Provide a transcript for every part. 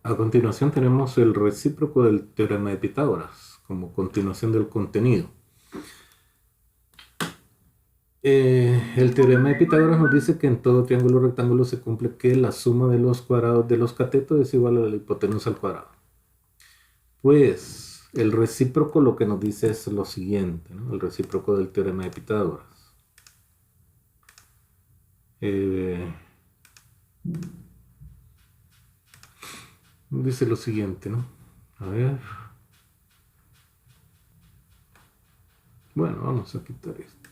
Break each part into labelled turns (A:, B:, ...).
A: A continuación tenemos el recíproco del teorema de Pitágoras, como continuación del contenido. El teorema de Pitágoras nos dice que en todo triángulo rectángulo se cumple que la suma de los cuadrados de los catetos es igual a la hipotenusa al cuadrado. Pues el recíproco lo que nos dice es lo siguiente, ¿no? El recíproco del teorema de Pitágoras. Dice lo siguiente, ¿no? A ver. Bueno, vamos a quitar esto.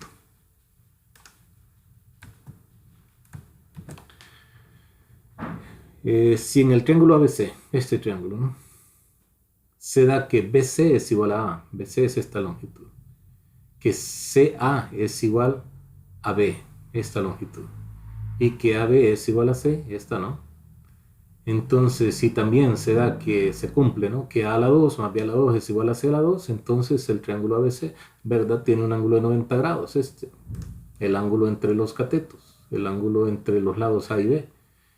A: Si en el triángulo ABC, este triángulo, ¿no?, se da que BC es igual a A, BC es esta longitud, que CA es igual a B, esta longitud, y que AB es igual a C, esta, ¿no? Entonces, si también se da que se cumple, ¿no?, que A a la 2 más B a la 2 es igual a C a la 2, entonces el triángulo ABC, ¿verdad?, tiene un ángulo de 90 grados, el ángulo entre los catetos, el ángulo entre los lados A y B.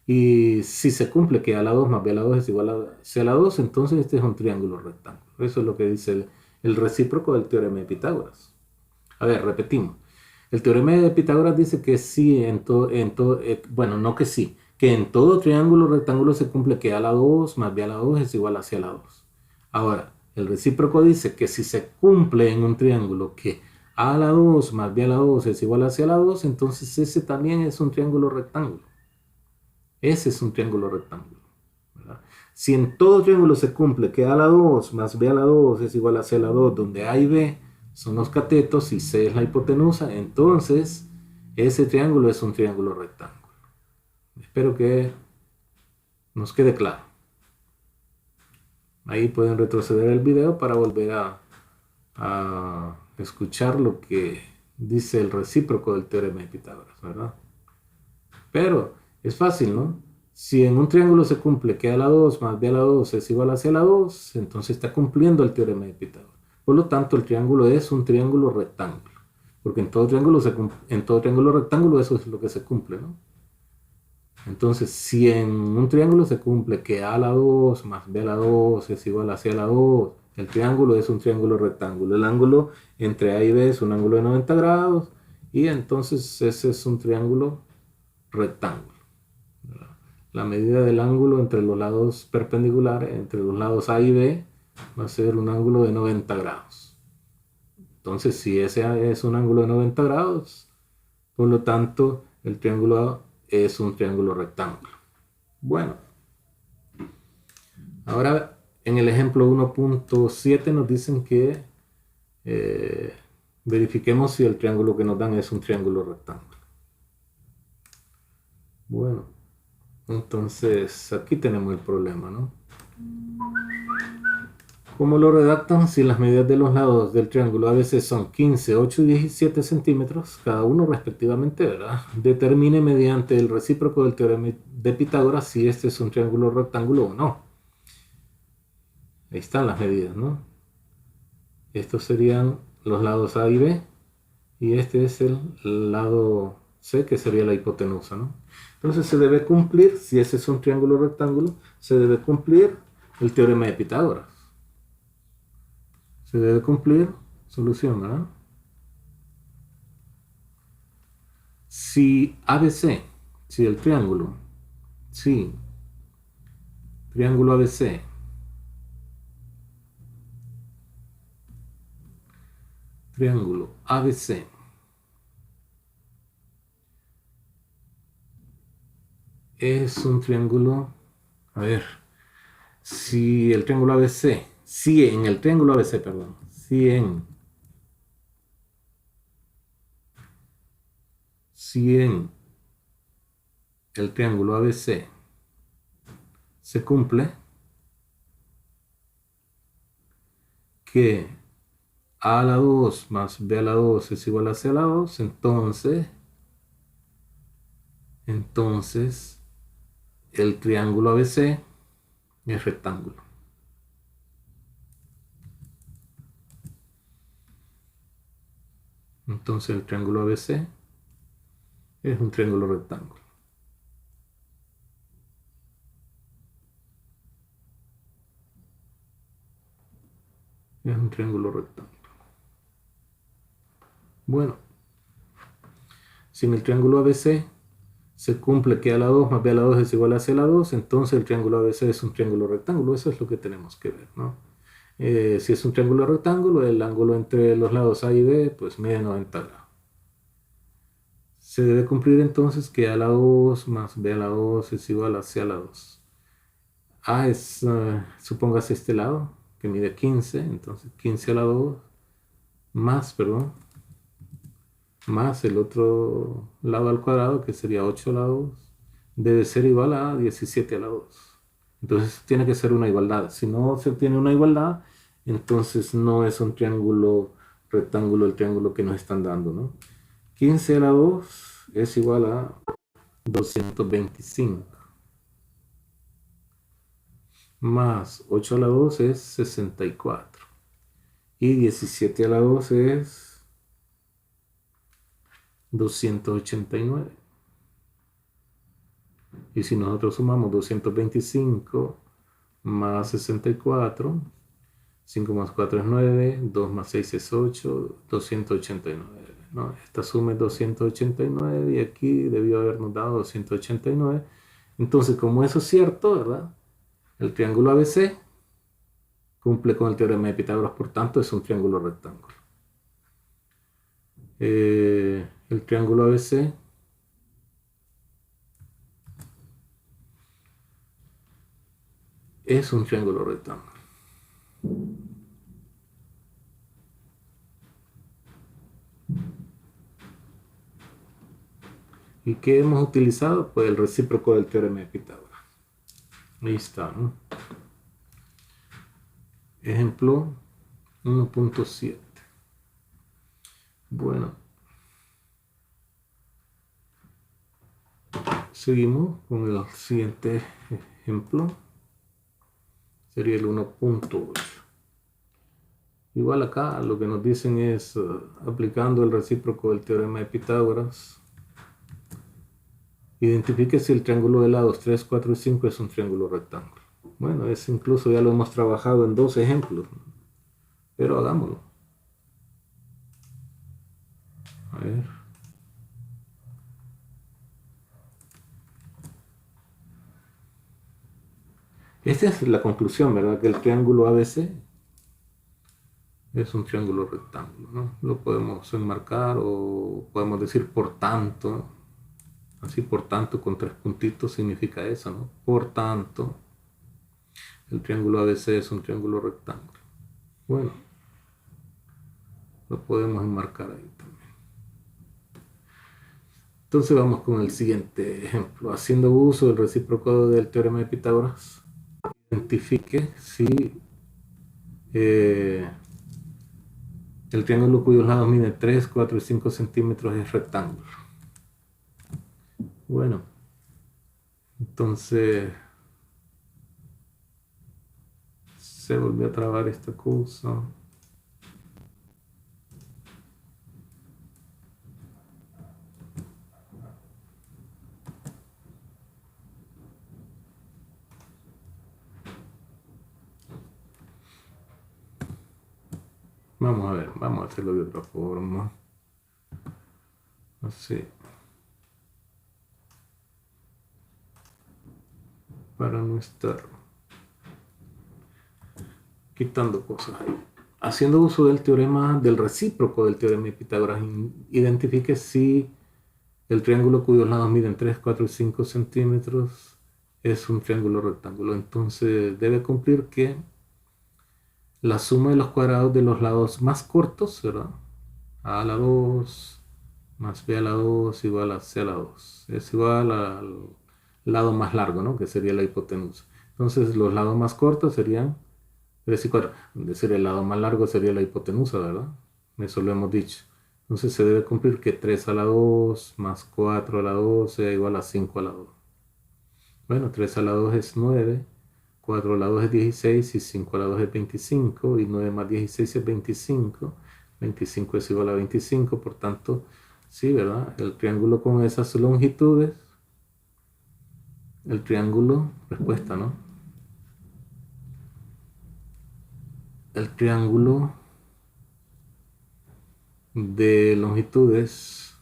A: Y si se cumple que A a la 2 más B a la 2 es igual a C a la 2, entonces este es un triángulo rectángulo. Eso es lo que dice el recíproco del teorema de Pitágoras. A ver, repetimos. El teorema de Pitágoras dice que sí, bueno, no que sí, que en todo triángulo rectángulo se cumple que A a la 2 más B a la 2 es igual a C a la 2. Ahora, el recíproco dice que si se cumple en un triángulo que A a la 2 más B a la 2 es igual a C a la 2, entonces ese también es un triángulo rectángulo. Ese es un triángulo rectángulo, ¿verdad? Si en todo triángulo se cumple que A a la 2 más B a la 2 es igual a C a la 2, donde A y B son los catetos y C es la hipotenusa, entonces ese triángulo es un triángulo rectángulo. Espero que nos quede claro. Ahí pueden retroceder el video para volver a escuchar lo que dice el recíproco del teorema de Pitágoras, ¿verdad? Pero es fácil, ¿no? Si en un triángulo se cumple que A a la 2 más B a la 2 es igual a C a la 2, entonces está cumpliendo el teorema de Pitágoras. Por lo tanto, el triángulo es un triángulo rectángulo. Porque en todo triángulo rectángulo eso es lo que se cumple, ¿no? Entonces, si en un triángulo se cumple que A a la 2 más B a la 2 es igual a C a la 2, el triángulo es un triángulo rectángulo. El ángulo entre A y B es un ángulo de 90 grados y entonces ese es un triángulo rectángulo. La medida del ángulo entre los lados perpendiculares, entre los lados A y B, va a ser un ángulo de 90 grados. Entonces, si ese es un ángulo de 90 grados, por lo tanto, el triángulo es un triángulo rectángulo. Bueno, ahora en el ejemplo 1.7 nos dicen que verifiquemos si el triángulo que nos dan es un triángulo rectángulo. Bueno, entonces aquí tenemos el problema, ¿no? ¿Cómo lo redactan? Si las medidas de los lados del triángulo ABC son 15, 8 y 17 centímetros, cada uno respectivamente, ¿verdad? Determine mediante el recíproco del teorema de Pitágoras si este es un triángulo rectángulo o no. Ahí están las medidas, ¿no? Estos serían los lados A y B, y este es el lado C, que sería la hipotenusa, ¿no? Entonces se debe cumplir, si ese es un triángulo rectángulo, se debe cumplir el teorema de Pitágoras. Se debe cumplir, solución, ¿verdad? Si ABC, si el triángulo, si triángulo ABC es un triángulo, a ver, si el triángulo ABC, si en el triángulo ABC, perdón, si en el triángulo ABC se cumple que A a la 2 más B a la 2 es igual a C a la 2, entonces el triángulo ABC es rectángulo. Entonces el triángulo ABC es un triángulo rectángulo. Es un triángulo rectángulo. Bueno, si en el triángulo ABC se cumple que a la 2 más b a la 2 es igual a c a la 2, entonces el triángulo ABC es un triángulo rectángulo. Eso es lo que tenemos que ver, ¿no? Si es un triángulo rectángulo, el ángulo entre los lados A y B, pues mide 90 grados. Se debe cumplir entonces que a la 2 más b a la 2 es igual a c a la 2. A es, supóngase este lado, que mide 15, entonces 15 a la 2, más, perdón, más el otro lado al cuadrado, que sería 8 a la 2, debe ser igual a 17 a la 2. Entonces tiene que ser una igualdad. Si no se obtiene una igualdad, entonces no es un triángulo rectángulo el triángulo que nos están dando, ¿no? 15 a la 2 es igual a 225. Más 8 a la 2 es 64. Y 17 a la 2 es 289. Y si nosotros sumamos 225 más 64, 5 más 4 es 9, 2 más 6 es 8, 289, ¿no? Esta suma es 289 y aquí debió habernos dado 289. Entonces, como eso es cierto, ¿verdad? El triángulo ABC cumple con el teorema de Pitágoras, por tanto es un triángulo rectángulo. El triángulo ABC es un triángulo rectángulo. ¿Y qué hemos utilizado? Pues el recíproco del teorema de Pitágoras. Ahí está, ¿no? Ejemplo 1.7. Bueno, seguimos con el siguiente ejemplo. Sería el 1.8. Igual acá lo que nos dicen es, aplicando el recíproco del teorema de Pitágoras, identifique si el triángulo de lados 3, 4 y 5 es un triángulo rectángulo. Bueno, es incluso ya lo hemos trabajado en 2 ejemplos, pero hagámoslo. A ver. Esta es la conclusión, ¿verdad? Que el triángulo ABC es un triángulo rectángulo, ¿no? Lo podemos enmarcar o podemos decir por tanto. Así, por tanto, con 3 puntitos significa eso, ¿no? Por tanto, el triángulo ABC es un triángulo rectángulo. Bueno, lo podemos enmarcar ahí también. Entonces vamos con el siguiente ejemplo. Haciendo uso del recíproco del teorema de Pitágoras, identifique si el triángulo cuyos lados miden 3, 4 y 5 centímetros es rectángulo. Bueno, entonces se volvió a trabar esta cosa. Vamos a ver, vamos a hacerlo de otra forma. Así. Para no estar quitando cosas ahí. Haciendo uso del teorema, del recíproco del teorema de Pitágoras, identifique si el triángulo cuyos lados miden 3, 4 y 5 centímetros es un triángulo rectángulo. Entonces debe cumplir que la suma de los cuadrados de los lados más cortos, ¿verdad? A la 2 más b a la 2 igual a c a la 2. Es igual al lado más largo, ¿no? Que sería la hipotenusa. Entonces los lados más cortos serían 3 y 4. Es decir, el lado más largo sería la hipotenusa, ¿verdad? Eso lo hemos dicho. Entonces se debe cumplir que 3 a la 2 más 4 a la 2 sea igual a 5 a la 2. Bueno, 3 a la 2 es 9, 4 a la 2 es 16 y 5 a la 2 es 25 y 9 más 16 es 25. 25 es igual a 25, por tanto, sí, ¿verdad? El triángulo con esas longitudes, el triángulo, respuesta, ¿no? el triángulo de longitudes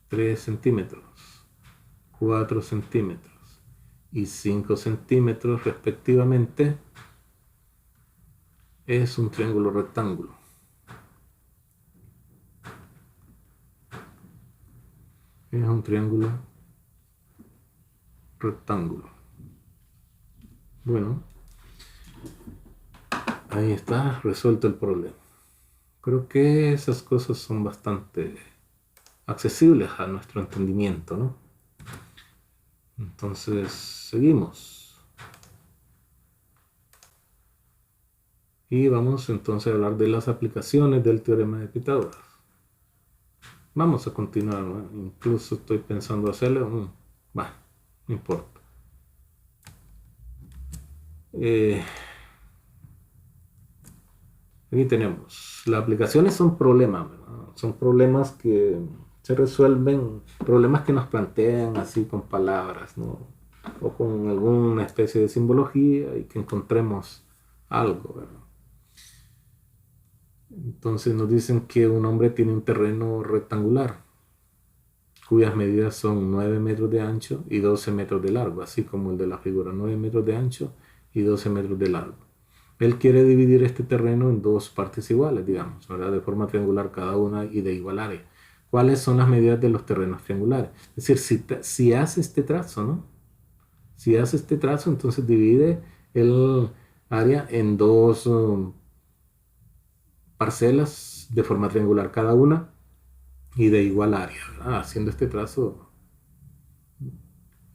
A: 3 centímetros, 4 centímetros y 5 centímetros respectivamente es un triángulo rectángulo. Es un triángulo rectángulo. Bueno, ahí está resuelto el problema. Creo que esas cosas son bastante accesibles a nuestro entendimiento, ¿no? Entonces, seguimos. Y vamos entonces a hablar de las aplicaciones del teorema de Pitágoras. Vamos a continuar, ¿no? Incluso estoy pensando hacerlo. Bueno, no importa. Aquí tenemos. Las aplicaciones son problemas, ¿verdad? Son problemas que se resuelven, problemas que nos plantean así con palabras, ¿no? O con alguna especie de simbología y que encontremos algo, ¿verdad? Entonces nos dicen que un hombre tiene un terreno rectangular, cuyas medidas son 9 metros de ancho y 12 metros de largo, así como el de la figura, 9 metros de ancho y 12 metros de largo. Él quiere dividir este terreno en dos partes iguales, digamos, ¿verdad? De forma triangular cada una y de igual área. ¿Cuáles son las medidas de los terrenos triangulares? Es decir, si hace este trazo, ¿no? Si hace este trazo, entonces divide el área en dos parcelas de forma triangular cada una y de igual área, ¿verdad? Haciendo este trazo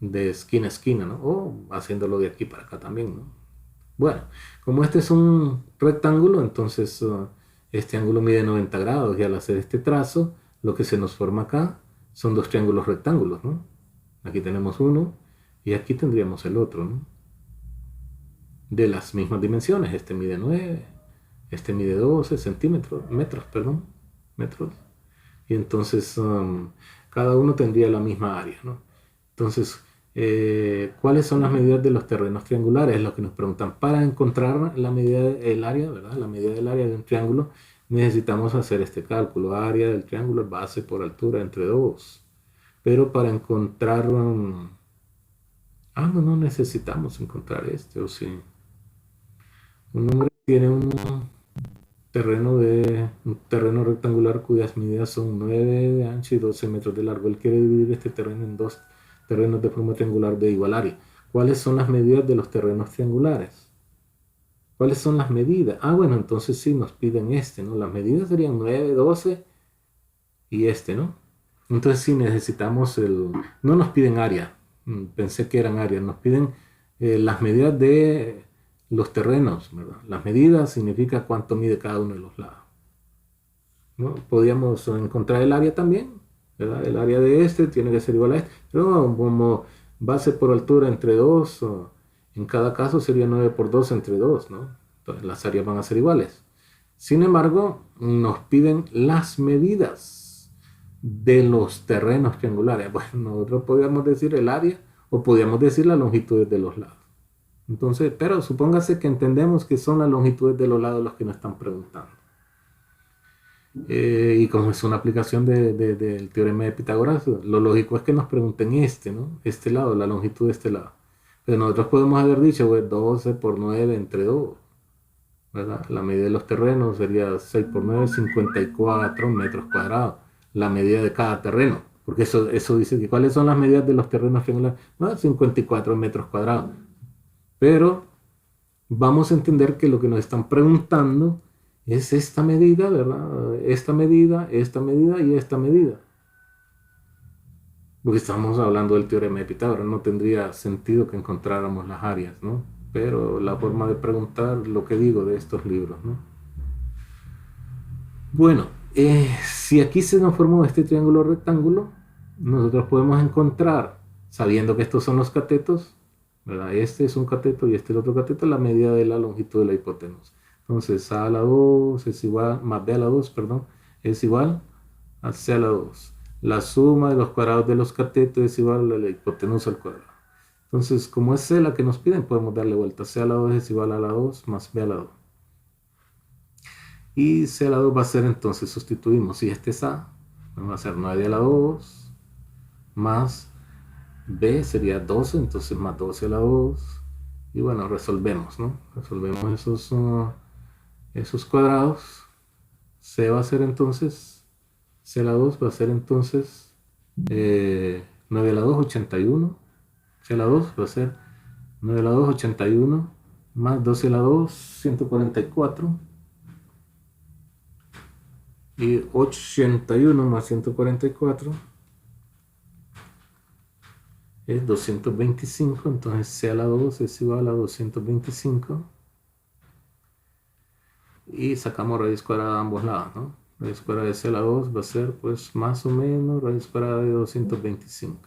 A: de esquina a esquina, ¿no? O haciéndolo de aquí para acá también, ¿no? Bueno, como este es un rectángulo, entonces este ángulo mide 90 grados y al hacer este trazo, lo que se nos forma acá son dos triángulos rectángulos, ¿no? Aquí tenemos uno y aquí tendríamos el otro, ¿no? De las mismas dimensiones, este mide 9, este mide 12 centímetros, metros, perdón, metros. Y entonces cada uno tendría la misma área, ¿no? Entonces, ¿cuáles son las medidas de los terrenos triangulares? Es lo que nos preguntan. Para encontrar la medida del área, ¿verdad? La medida del área de un triángulo, necesitamos hacer este cálculo. Área del triángulo, base por altura entre 2. Pero para encontrar... no necesitamos encontrar este, o sí. Un hombre tiene un terreno rectangular cuyas medidas son 9 de ancho y 12 metros de largo. Él quiere dividir este terreno en dos terrenos de forma triangular de igual área. ¿Cuáles son las medidas de los terrenos triangulares? ¿Cuáles son las medidas? Bueno, entonces sí nos piden este, ¿no? Las medidas serían 9, 12 y este, ¿no? Entonces sí necesitamos no nos piden área, pensé que eran áreas, nos piden las medidas de los terrenos, ¿verdad? Las medidas significa cuánto mide cada uno de los lados, ¿no? Podríamos encontrar el área también, ¿verdad? El área de este tiene que ser igual a este, pero como base por altura entre 2, en cada caso sería 9 por 2 entre 2, ¿no? Entonces las áreas van a ser iguales. Sin embargo, nos piden las medidas de los terrenos triangulares. Bueno, nosotros podríamos decir el área o podríamos decir las longitudes de los lados. Entonces, pero supóngase que entendemos que son las longitudes de los lados los que nos están preguntando. Y como es una aplicación del teorema de Pitágoras, lo lógico es que nos pregunten este, ¿no? Este lado, la longitud de este lado. Pero nosotros podemos haber dicho, pues, 12 por 9 entre 2, ¿verdad? La medida de los terrenos sería 6 por 9, 54 metros cuadrados. La medida de cada terreno. Porque eso dice que ¿cuáles son las medidas de los terrenos triangulares? 54 metros cuadrados. Pero vamos a entender que lo que nos están preguntando es esta medida, ¿verdad? Esta medida y esta medida. Porque estamos hablando del teorema de Pitágoras, no tendría sentido que encontráramos las áreas, ¿no? Pero la forma de preguntar, lo que digo de estos libros, ¿no? Bueno, si aquí se nos formó este triángulo rectángulo, nosotros podemos encontrar, sabiendo que estos son los catetos, ¿verdad? Este es un cateto y este es otro cateto, la medida de la longitud de la hipotenusa. Entonces A a la 2 es igual, más B a la 2, perdón, es igual a C a la 2. La suma de los cuadrados de los catetos es igual a la hipotenusa al cuadrado. Entonces, como es C la que nos piden, podemos darle vuelta. C a la 2 es igual a la 2 más B a la 2. Y C a la 2 va a ser, entonces, sustituimos. Si este es A, va a ser 9 a la 2 más B sería 12, entonces más 12 a la 2. Y bueno, resolvemos, ¿no? Resolvemos esos cuadrados. C va a ser entonces, C a la 2 va a ser entonces 9 a la 2, 81. C a la 2 va a ser 9 a la 2, 81, más 12 a la 2, 144. Y 81 más 144 es 225, entonces C a la 2 es igual a 225. Y sacamos raíz cuadrada de ambos lados, ¿no? Raíz cuadrada de C a la 2 va a ser pues más o menos raíz cuadrada de 225.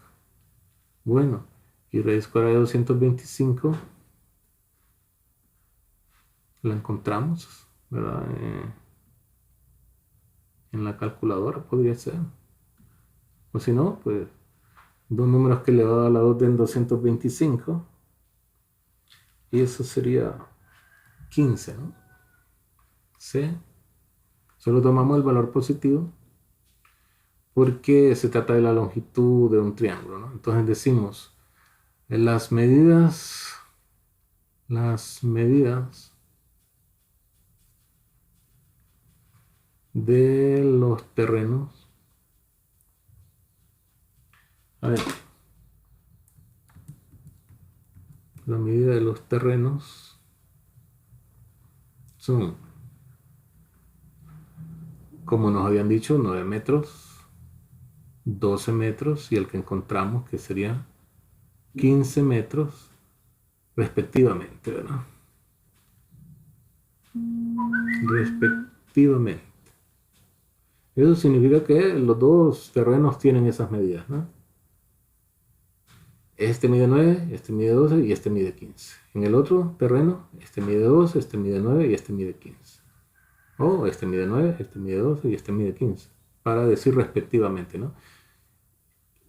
A: Bueno, y raíz cuadrada de 225 la encontramos, ¿verdad? En la calculadora podría ser. O si no, pues dos números que elevado a la 2 den 225. Y eso sería 15, ¿no? C. Solo tomamos el valor positivo porque se trata de la longitud de un triángulo, ¿no? Entonces decimos, las medidas de los terrenos. A ver, la medida de los terrenos son, como nos habían dicho, 9 metros, 12 metros y el que encontramos que sería 15 metros respectivamente, ¿verdad? Respectivamente. Eso significa que los dos terrenos tienen esas medidas, ¿no? Este mide 9, este mide 12 y este mide 15. En el otro terreno, este mide 12, este mide 9 y este mide 15. O este mide 9, este mide 12 y este mide 15. Para decir respectivamente, ¿no?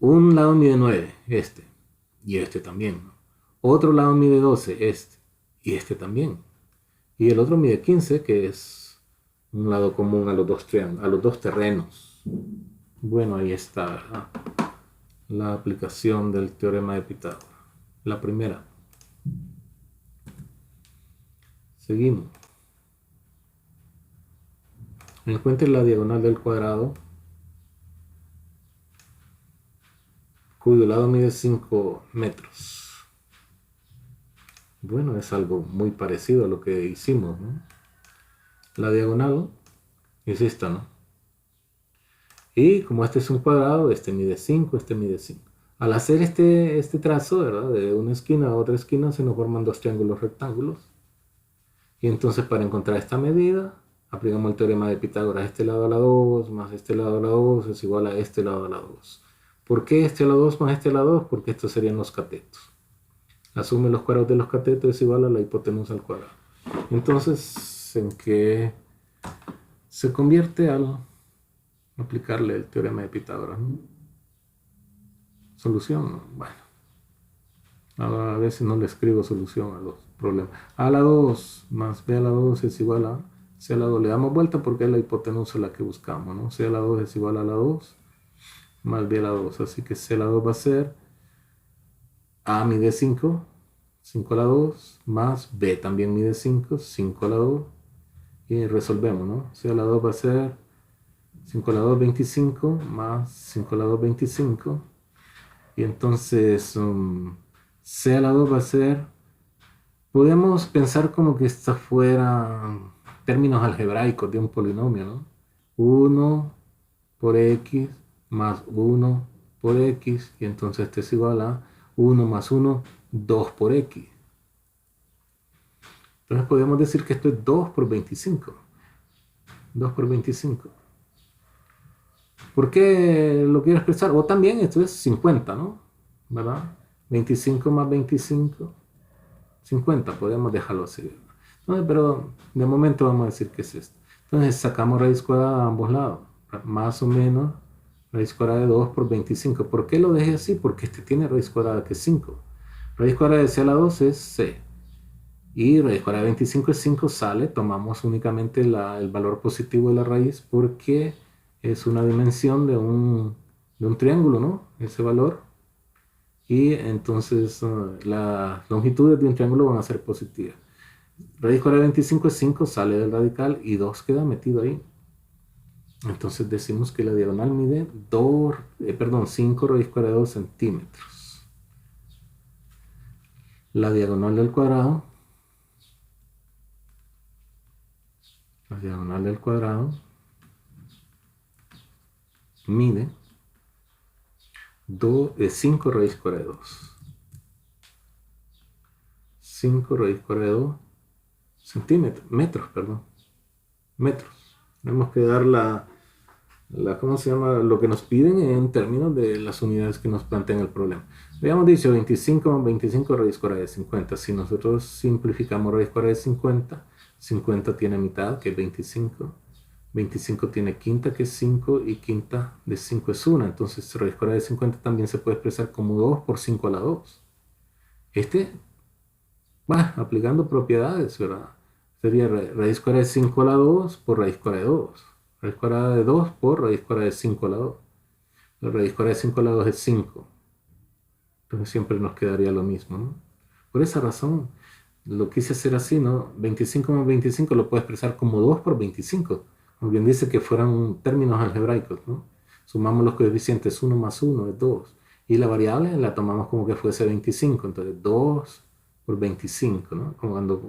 A: Un lado mide 9, este, y este también, ¿no? Otro lado mide 12, este, y este también. Y el otro mide 15, que es un lado común a los dos terrenos. Bueno, ahí está, ¿verdad? La aplicación del teorema de Pitágoras. La primera. Seguimos. Encuentre la diagonal del cuadrado cuyo lado mide 5 metros. Bueno, es algo muy parecido a lo que hicimos, ¿no? La diagonal es esta, ¿no? Y como este es un cuadrado, este mide 5, este mide 5. Al hacer este trazo, ¿verdad? De una esquina a otra esquina se nos forman dos triángulos rectángulos. Y entonces para encontrar esta medida, aplicamos el teorema de Pitágoras. Este lado a la 2 más este lado a la 2 es igual a este lado a la 2. ¿Por qué este a la 2 más este a la 2? Porque estos serían los catetos. La suma de los cuadrados de los catetos es igual a la hipotenusa al cuadrado. Entonces, ¿en qué se convierte al aplicarle el teorema de Pitágoras, ¿no? Solución, bueno, a veces no le escribo solución a los problemas. A la 2 más B a la 2 es igual a C a la 2. Le damos vuelta porque es la hipotenusa la que buscamos, ¿no? C a la 2 es igual a la 2 más B a la 2. Así que C a la 2 va a ser A mide 5, 5 a la 2, más B también mide 5, 5 a la 2. Y resolvemos, ¿no? C a la 2 va a ser 5 a la 2, 25, más 5 a la 2, 25. Y entonces C a la 2 va a ser, podemos pensar como que esta fuera términos algebraicos de un polinomio, ¿no? 1 por x más 1 por x, y entonces este es igual a 1 más 1, 2 por x. Entonces podemos decir que esto es 2 por 25. 2 por 25. ¿Por qué lo quiero expresar? O también esto es 50, ¿no? ¿Verdad? 25 más 25, 50, podemos dejarlo así. ¿No? Pero de momento vamos a decir que es esto. Entonces sacamos raíz cuadrada a ambos lados. Más o menos raíz cuadrada de 2 por 25. ¿Por qué lo dejé así? Porque este tiene raíz cuadrada que es 5. Raíz cuadrada de c a la 2 es c. Y raíz cuadrada de 25 es 5, sale. Tomamos únicamente el valor positivo de la raíz porque es una dimensión de un triángulo, ¿no? Ese valor. Y entonces las longitudes de un triángulo van a ser positivas. Raíz cuadrada de 25 es 5, sale del radical y 2 queda metido ahí. Entonces decimos que la diagonal mide 5 raíz cuadrada de 2 centímetros. La diagonal del cuadrado mide 5 raíz cuadrada de 2. 5 raíz cuadrada de 2 metros. Tenemos que dar ¿cómo se llama? Lo que nos piden en términos de las unidades que nos plantean el problema. Habíamos dicho 25 raíz cuadrada de 50. Si nosotros simplificamos raíz cuadrada de 50, 50 tiene mitad, que es 25. 25 tiene quinta, que es 5, y quinta de 5 es 1. Entonces raíz cuadrada de 50 también se puede expresar como 2 por 5 a la 2. Aplicando propiedades, ¿verdad? Sería raíz cuadrada de 5 a la 2 por raíz cuadrada de 2. Raíz cuadrada de 2 por raíz cuadrada de 5 a la 2. La raíz cuadrada de 5 a la 2 es 5. Entonces siempre nos quedaría lo mismo, ¿no? Por esa razón, lo quise hacer así, ¿no? 25 más 25 lo puedo expresar como 2 por 25. Como bien dice que fueran términos algebraicos, ¿no? Sumamos los coeficientes, 1 más 1 es 2. Y la variable la tomamos como que fuese 25. Entonces 2 por 25, ¿no?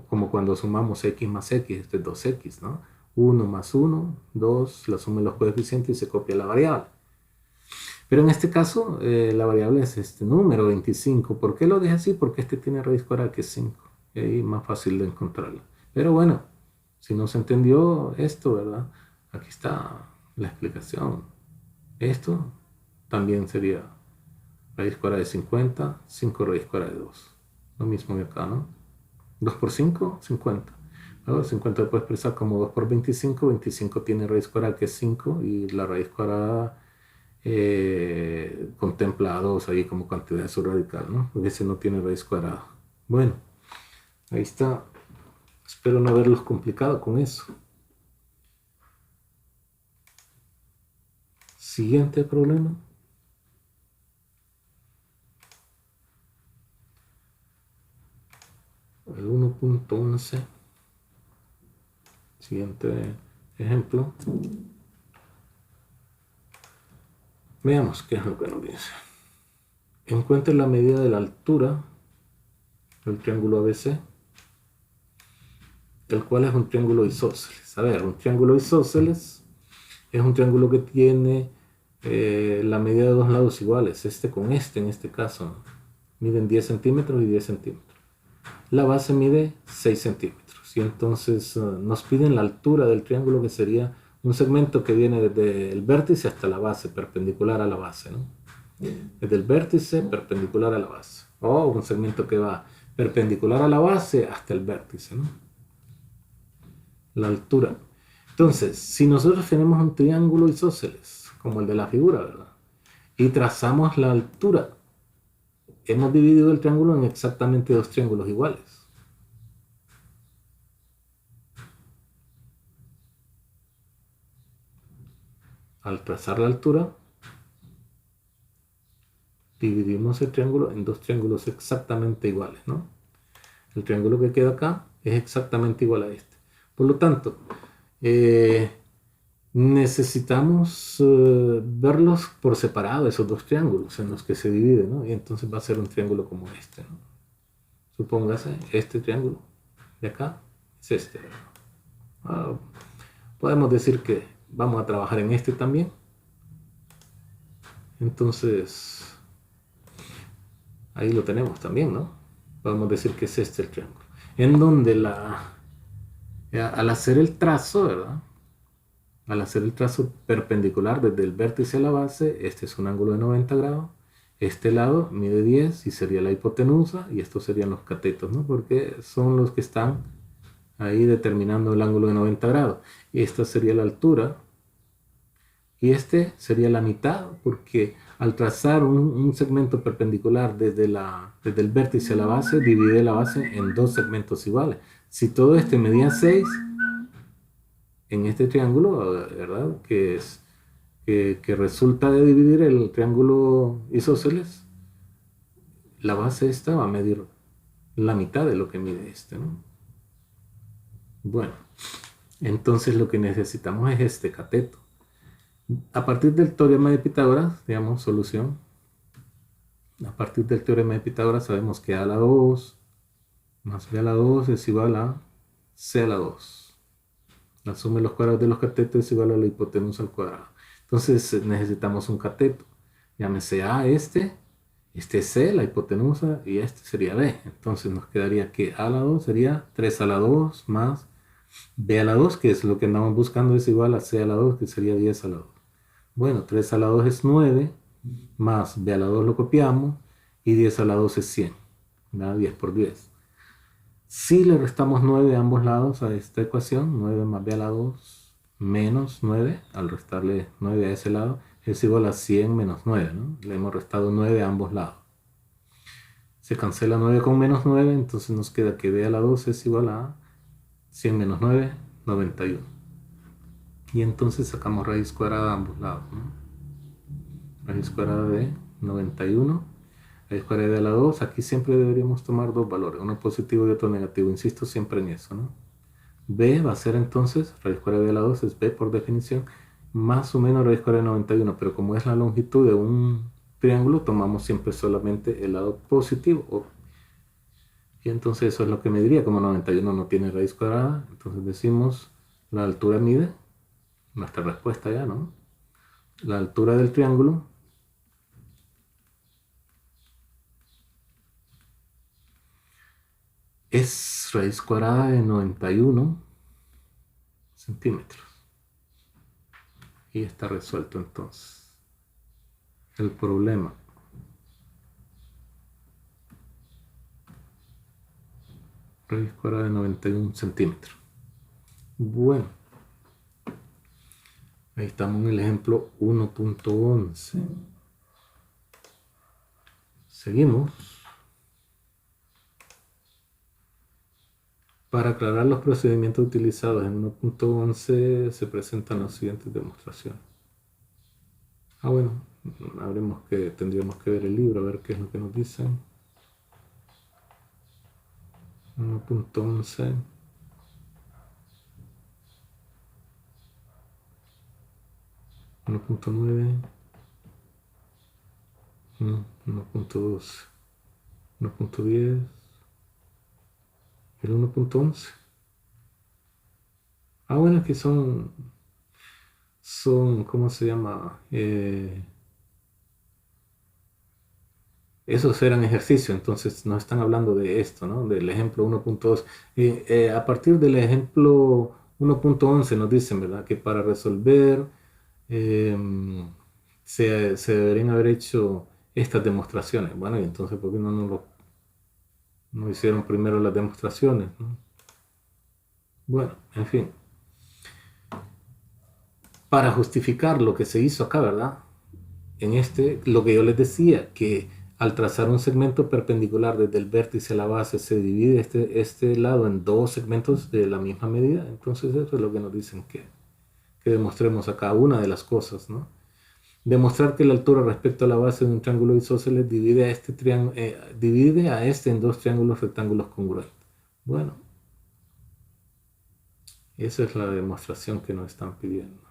A: Como cuando sumamos x más x, esto es 2x, ¿no? 1 más 1, 2, la suma de los coeficientes y se copia la variable. Pero en este caso, la variable es este número, 25. ¿Por qué lo dejé así? Porque este tiene raíz cuadrada que es 5. Y ahí es más fácil de encontrarlo. Pero bueno, si no se entendió esto, ¿verdad? Aquí está la explicación. Esto también sería raíz cuadrada de 50, 5 raíz cuadrada de 2. Lo mismo que acá, ¿no? 2 por 5, 50. Ahora 50 lo puedo expresar como 2 por 25. 25 tiene raíz cuadrada que es 5 y la raíz cuadrada contempla a 2 ahí como cantidad subradical, ¿no? Porque ese no tiene raíz cuadrada. Bueno, ahí está. Espero no haberlos complicado con eso. Siguiente problema. El 1.11. Siguiente ejemplo. Veamos qué es lo que nos dice. Encuentre la medida de la altura del triángulo ABC, el cual es un triángulo isósceles. A ver, un triángulo isósceles es un triángulo que tiene la medida de dos lados iguales. Este con este, en este caso, miden 10 centímetros y 10 centímetros. La base mide 6 centímetros. Y entonces nos piden la altura del triángulo, que sería un segmento que viene desde el vértice hasta la base, perpendicular a la base, ¿no? Desde el vértice perpendicular a la base. O un segmento que va perpendicular a la base hasta el vértice, ¿no? La altura. Entonces, si nosotros tenemos un triángulo isósceles, como el de la figura, ¿verdad? Y trazamos la altura, hemos dividido el triángulo en exactamente dos triángulos iguales. Al trazar la altura, dividimos el triángulo en dos triángulos exactamente iguales, ¿no? El triángulo que queda acá es exactamente igual a este. Por lo tanto, necesitamos verlos por separado, esos dos triángulos en los que se divide, ¿no? Y entonces va a ser un triángulo como este, ¿no? Supóngase, este triángulo de acá es este. Podemos decir que vamos a trabajar en este también. Entonces, ahí lo tenemos también, ¿no? Podemos decir que es este el triángulo. En donde al hacer el trazo, ¿verdad? Al hacer el trazo perpendicular desde el vértice a la base, este es un ángulo de 90 grados. Este lado mide 10 y sería la hipotenusa, y estos serían los catetos, ¿no? Porque son los que están ahí determinando el ángulo de 90 grados. Y esta sería la altura. Y este sería la mitad, porque al trazar un segmento perpendicular desde el vértice a la base, divide la base en dos segmentos iguales. Si todo este medía 6, en este triángulo, ¿verdad? Que resulta de dividir el triángulo isósceles, la base esta va a medir la mitad de lo que mide este, ¿no? Bueno, entonces lo que necesitamos es este cateto. A partir del teorema de Pitágoras, digamos, solución. A partir del teorema de Pitágoras sabemos que a a la 2 más b a la 2 es igual a c a la 2. La suma de los cuadrados de los catetos es igual a la hipotenusa al cuadrado. Entonces necesitamos un cateto. Llámese A este es C, la hipotenusa, y este sería B. Entonces nos quedaría que A a la 2 sería 3 a la 2 más B a la 2, que es lo que andamos buscando, es igual a C a la 2, que sería 10 a la 2. Bueno, 3 a la 2 es 9, más B a la 2 lo copiamos, y 10 a la 2 es 100. ¿Verdad? 10 por 10. Si le restamos 9 a ambos lados a esta ecuación, 9 más b a la 2 menos 9, al restarle 9 a ese lado, es igual a 100 menos 9, ¿no? Le hemos restado 9 a ambos lados. Se cancela 9 con menos 9, entonces nos queda que b a la 2 es igual a 100 menos 9, 91. Y entonces sacamos raíz cuadrada a ambos lados, ¿no? Raíz cuadrada de 91. Raíz cuadrada de a la 2, aquí siempre deberíamos tomar dos valores, uno positivo y otro negativo, insisto siempre en eso, ¿no? B va a ser entonces, raíz cuadrada de a la 2 es B por definición, más o menos raíz cuadrada de 91, pero como es la longitud de un triángulo, tomamos siempre solamente el lado positivo. Y entonces eso es lo que me diría, como 91 no tiene raíz cuadrada, entonces decimos la altura mide, nuestra respuesta ya, ¿no? La altura del triángulo es raíz cuadrada de 91 centímetros. Y está resuelto entonces el problema. Raíz cuadrada de 91 centímetros. Bueno, ahí estamos en el ejemplo 1.11. Seguimos. Para aclarar los procedimientos utilizados en 1.11 se presentan las siguientes demostraciones. Bueno, tendríamos que ver el libro a ver qué es lo que nos dicen. 1.11. 1.9. 1.12. 1.10. El 1.11. Bueno, es que son, ¿cómo se llama? Esos eran ejercicios, entonces no están hablando de esto, ¿no? Del ejemplo 1.2. A partir del ejemplo 1.11 nos dicen, ¿verdad? Que para resolver se deberían haber hecho estas demostraciones. Bueno, y entonces, ¿por qué no hicieron primero las demostraciones, ¿no? Bueno, en fin. Para justificar lo que se hizo acá, ¿verdad? En lo que yo les decía, que al trazar un segmento perpendicular desde el vértice a la base se divide este lado en dos segmentos de la misma medida. Entonces eso es lo que nos dicen que demostremos acá, una de las cosas, ¿no? Demostrar que la altura respecto a la base de un triángulo isósceles divide a este en dos triángulos rectángulos congruentes. Bueno, esa es la demostración que nos están pidiendo.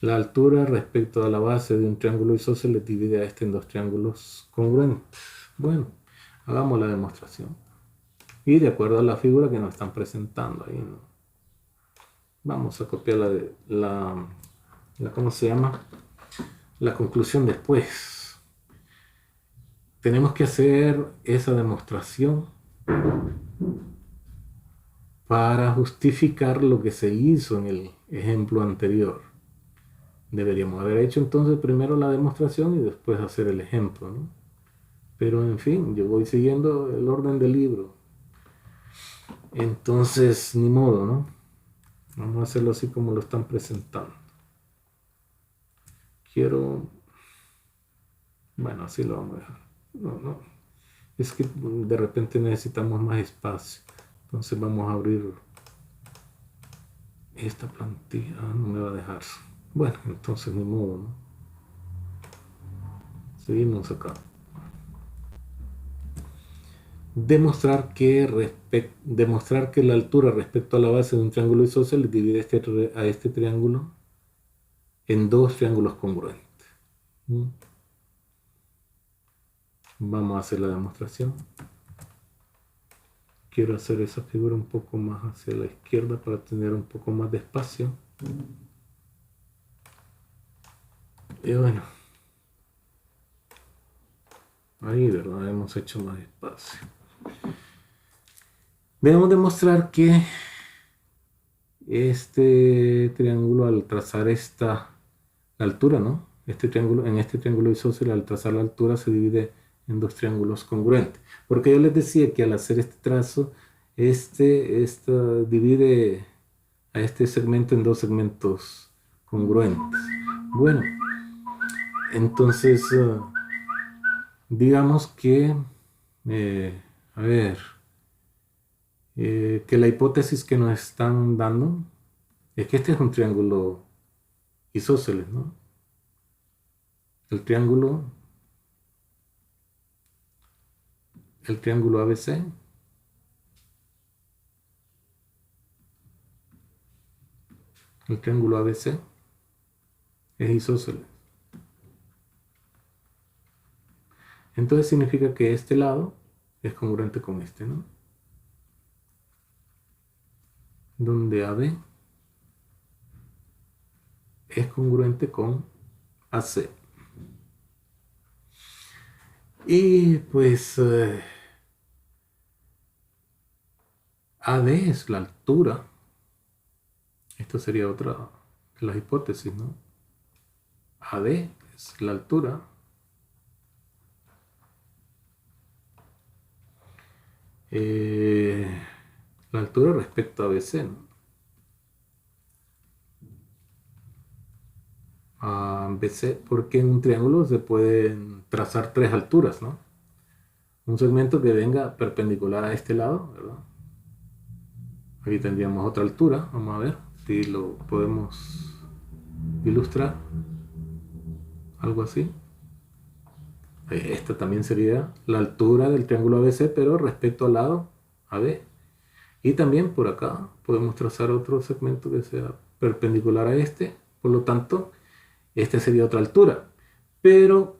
A: La altura respecto a la base de un triángulo isósceles divide a este en dos triángulos congruentes. Bueno, hagamos la demostración. Y de acuerdo a la figura que nos están presentando ahí, ¿no? Vamos a copiar ¿cómo se llama? La conclusión después. Tenemos que hacer esa demostración para justificar lo que se hizo en el ejemplo anterior. Deberíamos haber hecho entonces primero la demostración y después hacer el ejemplo, ¿no? Pero en fin, yo voy siguiendo el orden del libro. Entonces, ni modo, ¿no? Vamos a hacerlo así como lo están presentando. quiero, bueno, así lo vamos a dejar. No, no, es que de repente necesitamos más espacio. Entonces vamos a abrir esta plantilla. No me va a dejar. Bueno, entonces ni modo, ¿no? Seguimos acá. Demostrar que la altura respecto a la base de un triángulo isósceles divide a este triángulo en dos triángulos congruentes. ¿Mm? Vamos a hacer la demostración. Quiero hacer esa figura un poco más hacia la izquierda para tener un poco más de espacio. Y bueno, ahí, ¿verdad? Hemos hecho más espacio. Debemos demostrar que este triángulo, al trazar la altura, ¿no? En este triángulo isósceles, al trazar la altura, se divide en dos triángulos congruentes. Porque yo les decía que al hacer este trazo, divide a este segmento en dos segmentos congruentes. Bueno, entonces, digamos que, a ver, que la hipótesis que nos están dando es que este es un triángulo isósceles, ¿no? El triángulo ABC es isósceles. Entonces significa que este lado es congruente con este, ¿no? Donde AB es congruente con AC. Y pues AD es la altura. Esto sería otra de las hipótesis, ¿no? AD es la altura. La altura respecto a BC, ¿no? A BC, porque en un triángulo se pueden trazar tres alturas, ¿no? Un segmento que venga perpendicular a este lado, ¿verdad? Aquí tendríamos otra altura, vamos a ver si lo podemos ilustrar. Algo así. Esta también sería la altura del triángulo ABC, pero respecto al lado AB. Y también por acá podemos trazar otro segmento que sea perpendicular a este. Por lo tanto, esta sería otra altura. Pero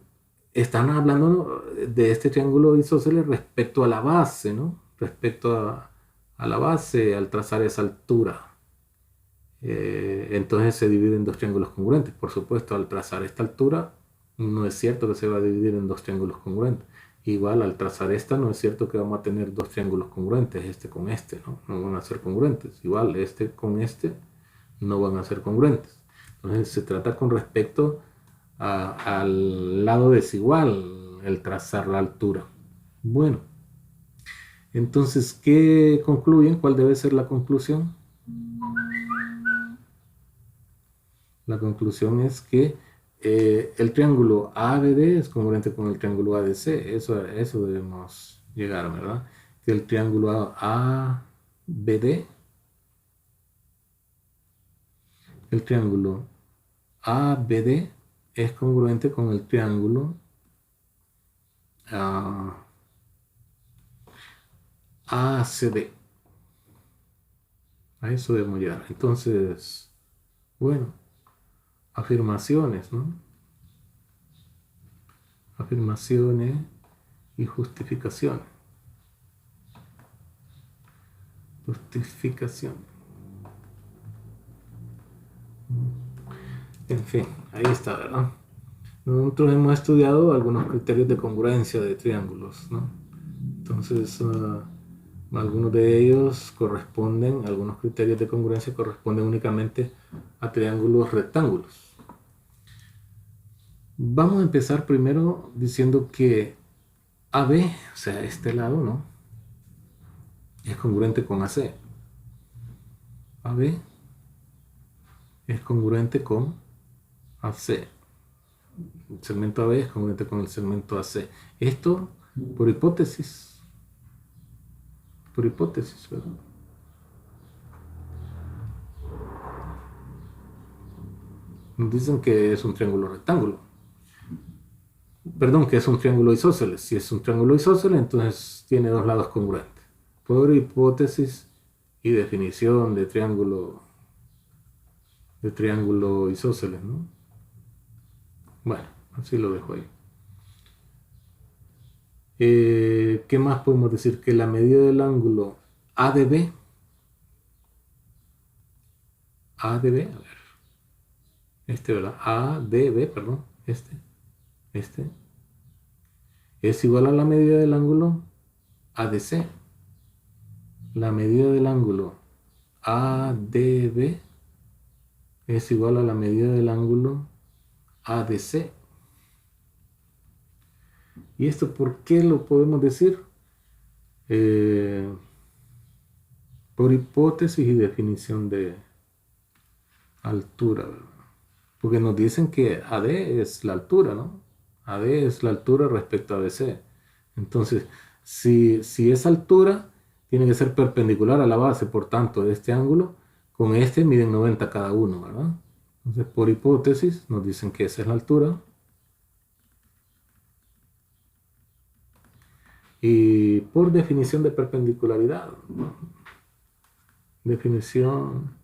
A: están hablando de este triángulo isósceles respecto a la base, ¿no? Respecto a la base al trazar esa altura. Entonces se divide en dos triángulos congruentes. Por supuesto, al trazar esta altura, no es cierto que se va a dividir en dos triángulos congruentes. Igual al trazar esta, no es cierto que vamos a tener dos triángulos congruentes, este con este, ¿no? No van a ser congruentes. Igual este con este no van a ser congruentes. Entonces se trata con respecto al lado desigual, el trazar la altura. Bueno, entonces, ¿qué concluyen? ¿Cuál debe ser la conclusión? La conclusión es que el triángulo ABD es congruente con el triángulo ADC. Eso debemos llegar, ¿verdad? Que el triángulo ABD, el triángulo ABD es congruente con el triángulo ACD. A eso debemos llegar. Entonces, bueno, afirmaciones, ¿no? Afirmaciones y justificaciones. Justificación. En fin, ahí está, ¿verdad? Nosotros hemos estudiado algunos criterios de congruencia de triángulos, ¿no? Entonces, algunos de ellos algunos criterios de congruencia corresponden únicamente a triángulos rectángulos. Vamos a empezar primero diciendo que AB, o sea, este lado, ¿no? Es congruente con AC. AB es congruente con AC. el segmento AB es congruente con el segmento AC. Esto por hipótesis, ¿verdad? Dicen que es un triángulo rectángulo. Perdón, que es un triángulo isósceles. Si es un triángulo isósceles, entonces tiene dos lados congruentes. Por hipótesis y definición de triángulo isósceles, ¿no? Bueno, así lo dejo ahí. ¿Qué más podemos decir? Que la medida del ángulo ADB, a ver, ¿verdad? ADB, perdón, este, es igual a la medida del ángulo ADC. La medida del ángulo ADB es igual a la medida del ángulo ADC. ¿Y esto por qué lo podemos decir? Por hipótesis y definición de altura, ¿verdad? Porque nos dicen que AD es la altura, ¿no? AD es la altura respecto a BC. Entonces, si esa altura tiene que ser perpendicular a la base, por tanto, este ángulo, con este miden 90 cada uno, ¿verdad? Entonces, por hipótesis, nos dicen que esa es la altura. Y por definición de perpendicularidad, ¿no? Definición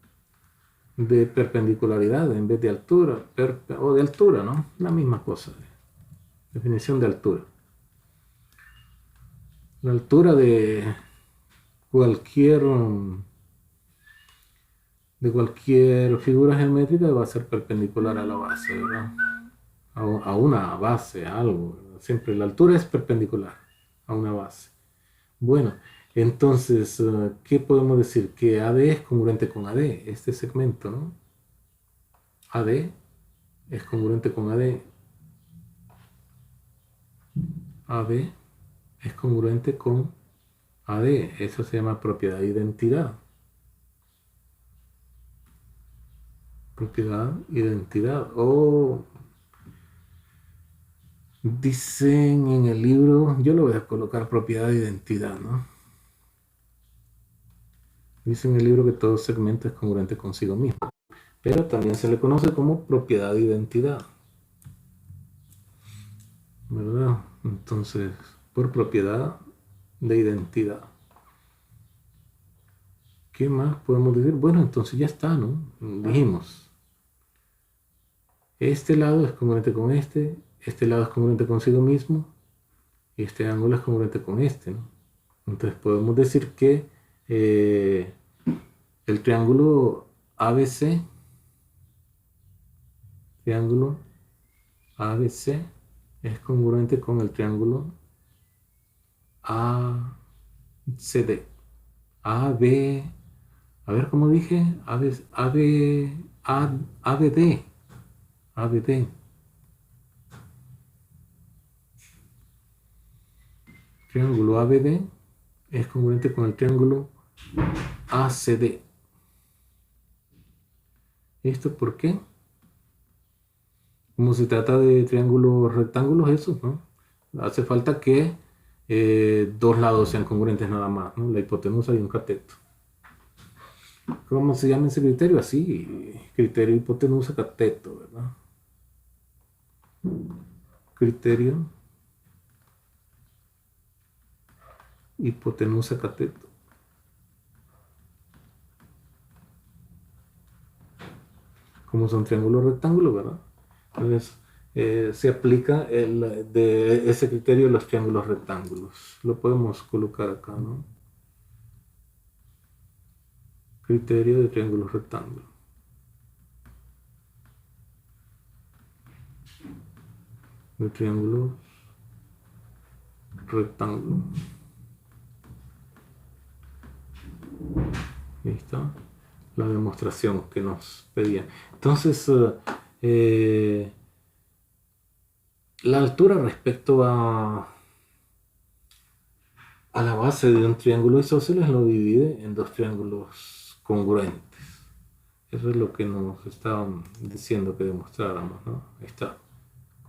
A: de perpendicularidad en vez de altura, o de altura, ¿no? La misma cosa. Definición de altura. La altura de cualquier figura geométrica va a ser perpendicular a la base, ¿verdad? A una base, a algo, ¿verdad? Siempre la altura es perpendicular a una base. Bueno, entonces, ¿qué podemos decir? Que AD es congruente con AD, este segmento, ¿no? AD es congruente con AD. AD es congruente con AD. Eso se llama propiedad de identidad. Propiedad, identidad. O dicen en el libro, yo lo voy a colocar propiedad de identidad, ¿no? Dice en el libro que todo segmento es congruente consigo mismo, pero también se le conoce como propiedad de identidad, ¿verdad? Entonces, por propiedad de identidad. ¿Qué más podemos decir? Bueno, entonces ya está, ¿no? Dijimos, este lado es congruente con este lado es congruente consigo mismo, y este ángulo es congruente con este, ¿no? Entonces podemos decir que el triángulo ABC, es congruente con el triángulo ACD. AB, a ver cómo dije, ABD. Triángulo ABD es congruente con el triángulo ACD. ¿Esto por qué? Como se trata de triángulos rectángulos, esos, ¿no? Hace falta que dos lados sean congruentes nada más, ¿no? La hipotenusa y un cateto. ¿Cómo se llama ese criterio? Así, criterio hipotenusa cateto, ¿verdad? Criterio hipotenusa cateto. Como son triángulos rectángulos, ¿verdad? Entonces, se aplica de ese criterio a los triángulos rectángulos. Lo podemos colocar acá, ¿no? Criterio de triángulos rectángulos. De triángulos rectángulos. Ahí está la demostración que nos pedían. Entonces, la altura respecto a la base de un triángulo isósceles lo divide en dos triángulos congruentes. Eso es lo que nos estaban diciendo que demostráramos, ¿no? Ahí está.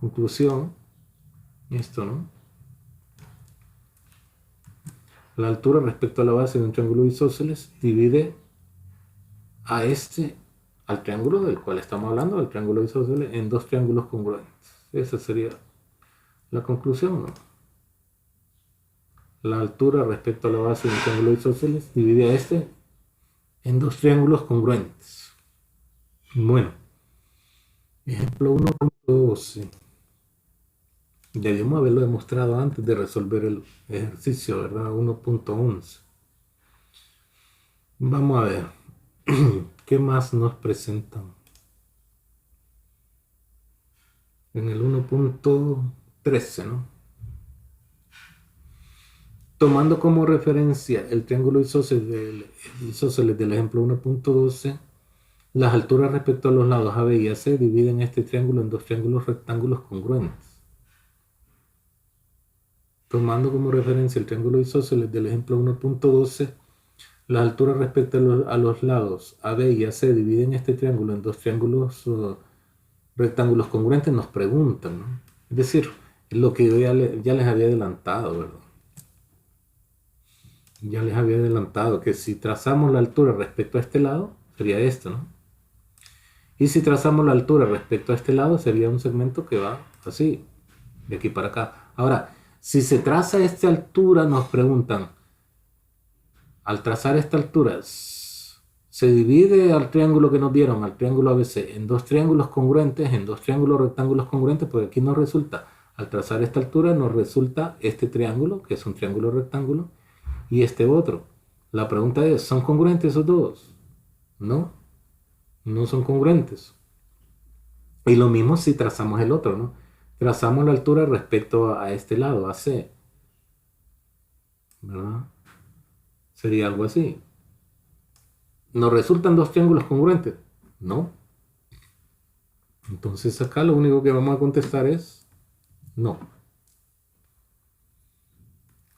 A: Conclusión, esto, ¿no? La altura respecto a la base de un triángulo isósceles divide a al triángulo del cual estamos hablando, el triángulo isósceles, en dos triángulos congruentes. Esa sería la conclusión, ¿no? La altura respecto a la base de un triángulo isósceles divide a en dos triángulos congruentes. Bueno, ejemplo 1.12. Debemos haberlo demostrado antes de resolver el ejercicio, ¿verdad? 1.11. Vamos a ver. ¿Qué más nos presentan? En el 1.13, ¿no? Tomando como referencia el triángulo isósceles del ejemplo 1.12, las alturas respecto a los lados AB y AC dividen este triángulo en dos triángulos rectángulos congruentes. Tomando como referencia el triángulo isósceles del ejemplo 1.12, las alturas respecto a los lados AB y AC dividen este triángulo en dos triángulos rectángulos congruentes, nos preguntan, ¿no? Es decir, lo que yo ya les había adelantado, ¿verdad? Ya les había adelantado que si trazamos la altura respecto a este lado, sería esto, ¿no? Y si trazamos la altura respecto a este lado, sería un segmento que va así, de aquí para acá. Ahora, si se traza esta altura, nos preguntan, al trazar esta altura, se divide al triángulo que nos dieron, al triángulo ABC, en dos triángulos congruentes, en dos triángulos rectángulos congruentes, porque aquí nos resulta, al trazar esta altura, nos resulta este triángulo, que es un triángulo rectángulo, y este otro. La pregunta es, ¿son congruentes esos dos? No, no son congruentes. Y lo mismo si trazamos el otro, ¿no? Trazamos la altura respecto a este lado, AC, ¿verdad? Sería algo así. ¿Nos resultan dos triángulos congruentes? No. Entonces acá lo único que vamos a contestar es no.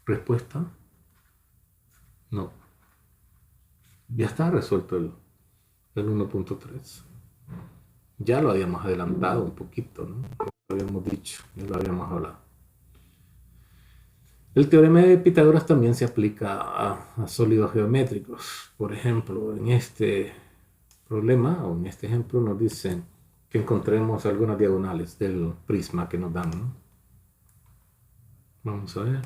A: Respuesta, no. Ya está resuelto el 1.3. Ya lo habíamos adelantado un poquito, ¿no? Lo habíamos dicho, ya lo habíamos hablado. El teorema de Pitágoras también se aplica a sólidos geométricos. Por ejemplo, en este problema o en este ejemplo nos dicen que encontremos algunas diagonales del prisma que nos dan, ¿no? Vamos a ver.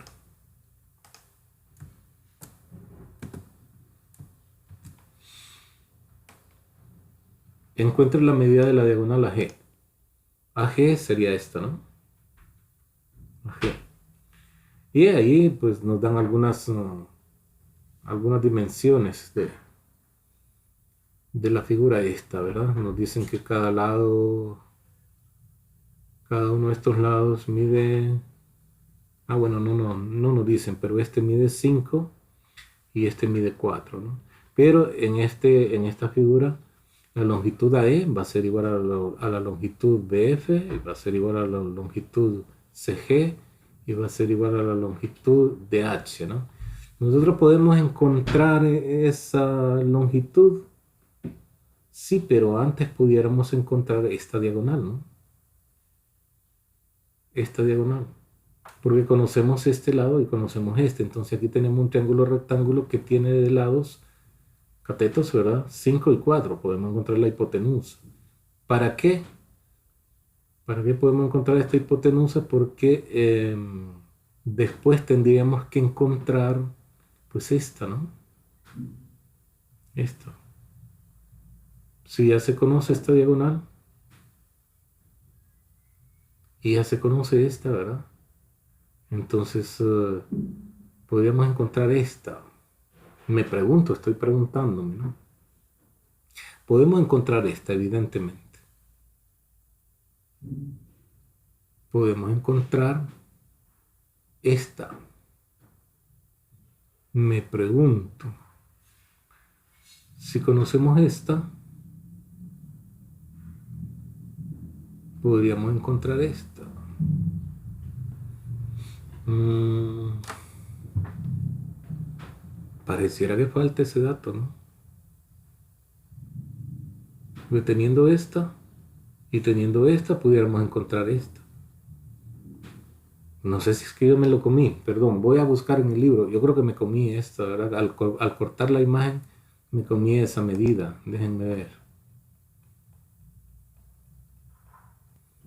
A: Encuentre la medida de la diagonal AG. AG sería esta, ¿no? AG. Y ahí pues nos dan algunas dimensiones de la figura esta, ¿verdad? Nos dicen que cada uno de estos lados mide, bueno, no nos dicen, pero este mide 5 y este mide 4, ¿no? Pero en esta figura, la longitud AE va a ser igual a la longitud BF, y va a ser igual a la longitud CG, y va a ser igual a la longitud DH, ¿no? Nosotros podemos encontrar esa longitud, sí, pero antes pudiéramos encontrar esta diagonal, ¿no? Esta diagonal, porque conocemos este lado y conocemos este. Entonces aquí tenemos un triángulo rectángulo que tiene de lados catetos, ¿verdad? 5 y 4. Podemos encontrar la hipotenusa. ¿Para qué? ¿Para qué podemos encontrar esta hipotenusa? Porque después tendríamos que encontrar, pues esta, ¿no? Esto. Si ya se conoce esta diagonal, y ya se conoce esta, ¿verdad? Entonces, podríamos encontrar esta. Me pregunto, estoy preguntándome, ¿no? Podemos encontrar esta, evidentemente. Podemos encontrar esta. Me pregunto, si conocemos esta, podríamos encontrar esta. Pareciera que falta ese dato, ¿no? Porque teniendo esta y teniendo esta, pudiéramos encontrar esta. No sé si es que yo me lo comí, perdón, voy a buscar en el libro. Yo creo que me comí esto, ¿verdad? Al cortar la imagen, me comí esa medida. Déjenme ver.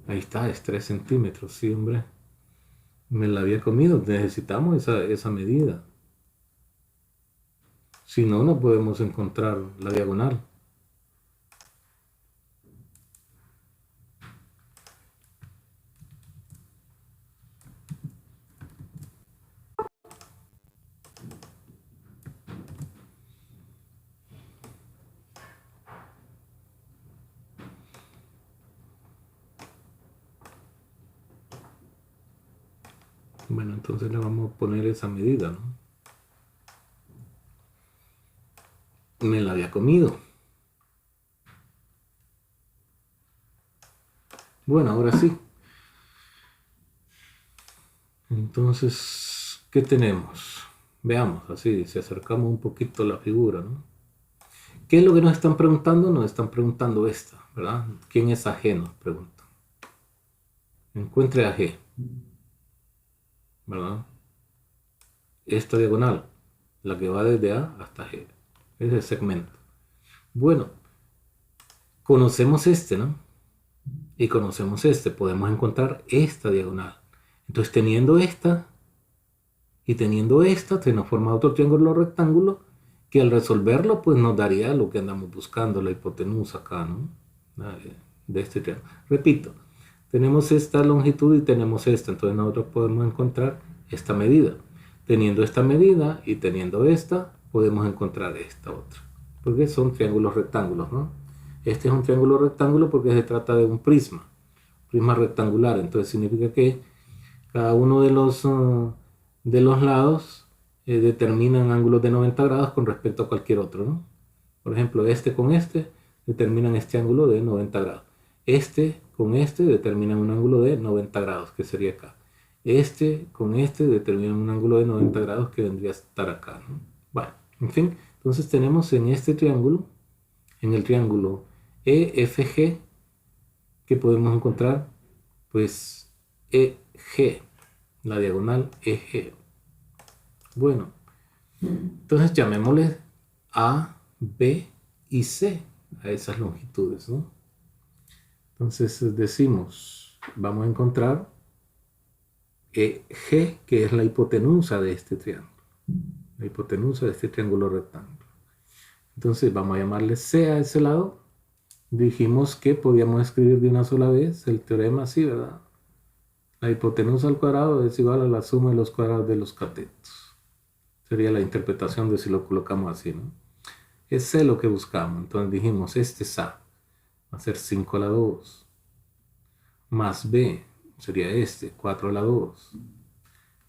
A: Ahí está, es 3 centímetros, sí, hombre. Me la había comido, necesitamos esa medida. Si no, no podemos encontrar la diagonal. Bueno, entonces le vamos a poner esa medida, ¿no? Me la había comido. Bueno, ahora sí. Entonces, ¿qué tenemos? Veamos, así, si acercamos un poquito la figura, ¿no? ¿Qué es lo que nos están preguntando? Nos están preguntando esta, ¿verdad? ¿Quién es AG? Nos preguntan. Encuentre AG, ¿verdad? Esta diagonal, la que va desde A hasta G, ese segmento. Bueno, conocemos este, ¿no? Y conocemos este, podemos encontrar esta diagonal. Entonces, teniendo esta y teniendo esta, se nos forma otro triángulo rectángulo que al resolverlo, pues nos daría lo que andamos buscando, la hipotenusa acá, ¿no? De este triángulo. Repito, tenemos esta longitud y tenemos esta, entonces nosotros podemos encontrar esta medida. Teniendo esta medida y teniendo esta, podemos encontrar esta otra, porque son triángulos rectángulos, ¿no? Este es un triángulo rectángulo porque se trata de un prisma rectangular, entonces significa que cada uno de los lados determinan ángulos de 90 grados con respecto a cualquier otro, ¿no? Por ejemplo, este con este determinan este ángulo de 90 grados. Este con este determinan un ángulo de 90 grados, que sería acá. Este con este determinan un ángulo de 90 grados que vendría a estar acá, ¿no? Bueno, en fin, entonces tenemos en este triángulo, en el triángulo EFG, que podemos encontrar, pues, EG, la diagonal EG. Bueno, entonces llamémosle A, B y C a esas longitudes, ¿no? Entonces decimos, vamos a encontrar G, que es la hipotenusa de este triángulo, la hipotenusa de este triángulo rectángulo. Entonces vamos a llamarle C a ese lado. Dijimos que podíamos escribir de una sola vez el teorema así, ¿verdad? La hipotenusa al cuadrado es igual a la suma de los cuadrados de los catetos. Sería la interpretación de si lo colocamos así, ¿no? Es C lo que buscamos. Entonces dijimos, este es A. Va a ser 5 a la 2. Más B sería este, 4 a la 2.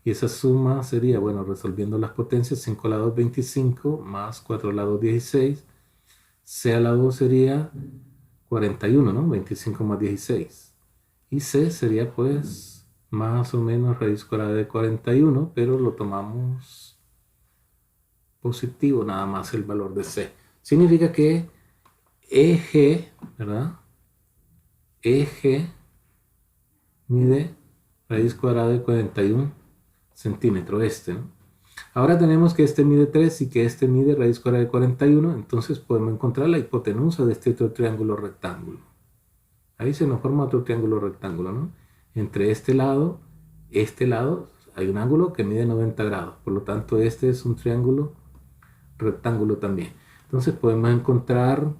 A: Y esa suma sería, bueno, resolviendo las potencias, 5 a la 2, 25, más 4 a la 2, 16. C a la 2 sería 41, ¿no? 25 más 16. Y C sería, pues, más o menos raíz cuadrada de 41, pero lo tomamos positivo, nada más el valor de C. Significa que EG, ¿verdad? EG mide raíz cuadrada de 41 centímetros, este, ¿no? Ahora tenemos que este mide 3 y que este mide raíz cuadrada de 41, entonces podemos encontrar la hipotenusa de este otro triángulo rectángulo. Ahí se nos forma otro triángulo rectángulo, ¿no? Entre este lado, hay un ángulo que mide 90 grados, por lo tanto este es un triángulo rectángulo también. Entonces podemos encontrar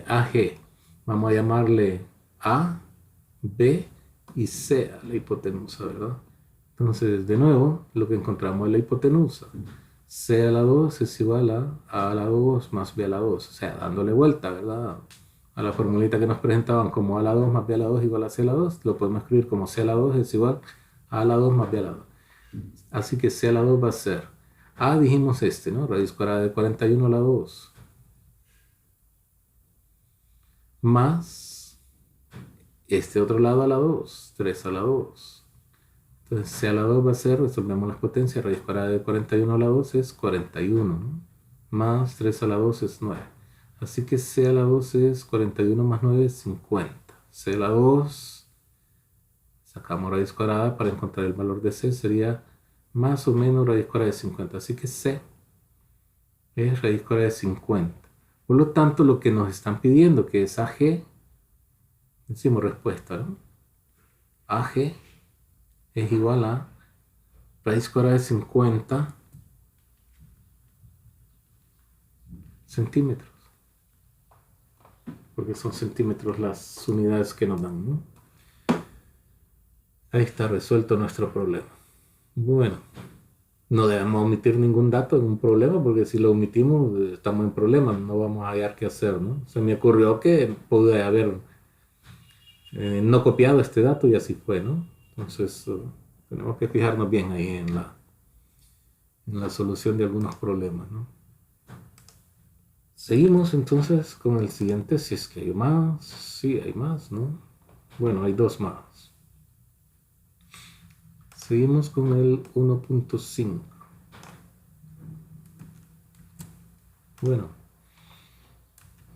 A: AG, vamos a llamarle A, B y C a la hipotenusa, ¿verdad? Entonces, de nuevo, lo que encontramos es la hipotenusa. C a la 2 es igual a la 2 más B a la 2, o sea, dándole vuelta, ¿verdad? A la formulita que nos presentaban como A a la 2 más B a la 2 igual a C a la 2, lo podemos escribir como C a la 2 es igual a la 2 más B a la 2. Así que C a la 2 va a ser, A dijimos este, ¿no? Raíz cuadrada de 41 a la 2, más este otro lado a la 2, 3 a la 2. Entonces C a la 2 va a ser, resolvemos las potencias, raíz cuadrada de 41 a la 2 es 41, ¿no? Más 3 a la 2 es 9. Así que C a la 2 es 41 más 9 es 50. C a la 2 Sacamos raíz cuadrada para encontrar el valor de C, sería más o menos raíz cuadrada de 50. Así que C es raíz cuadrada de 50. Por lo tanto, lo que nos están pidiendo, que es AG, decimos respuesta, ¿no? AG es igual a raíz cuadrada de 50 centímetros, porque son centímetros las unidades que nos dan, ¿no? Ahí está resuelto nuestro problema. Bueno, no debemos omitir ningún dato en un problema, porque si lo omitimos estamos en problemas, no vamos a hallar qué hacer, ¿no? Se me ocurrió que pude haber no copiado este dato y así fue, ¿no? Entonces tenemos que fijarnos bien ahí en la solución de algunos problemas, ¿no? Seguimos entonces con el siguiente, si es que hay más. Sí, hay más, ¿no? Bueno, hay dos más. Seguimos con el 1.5. Bueno,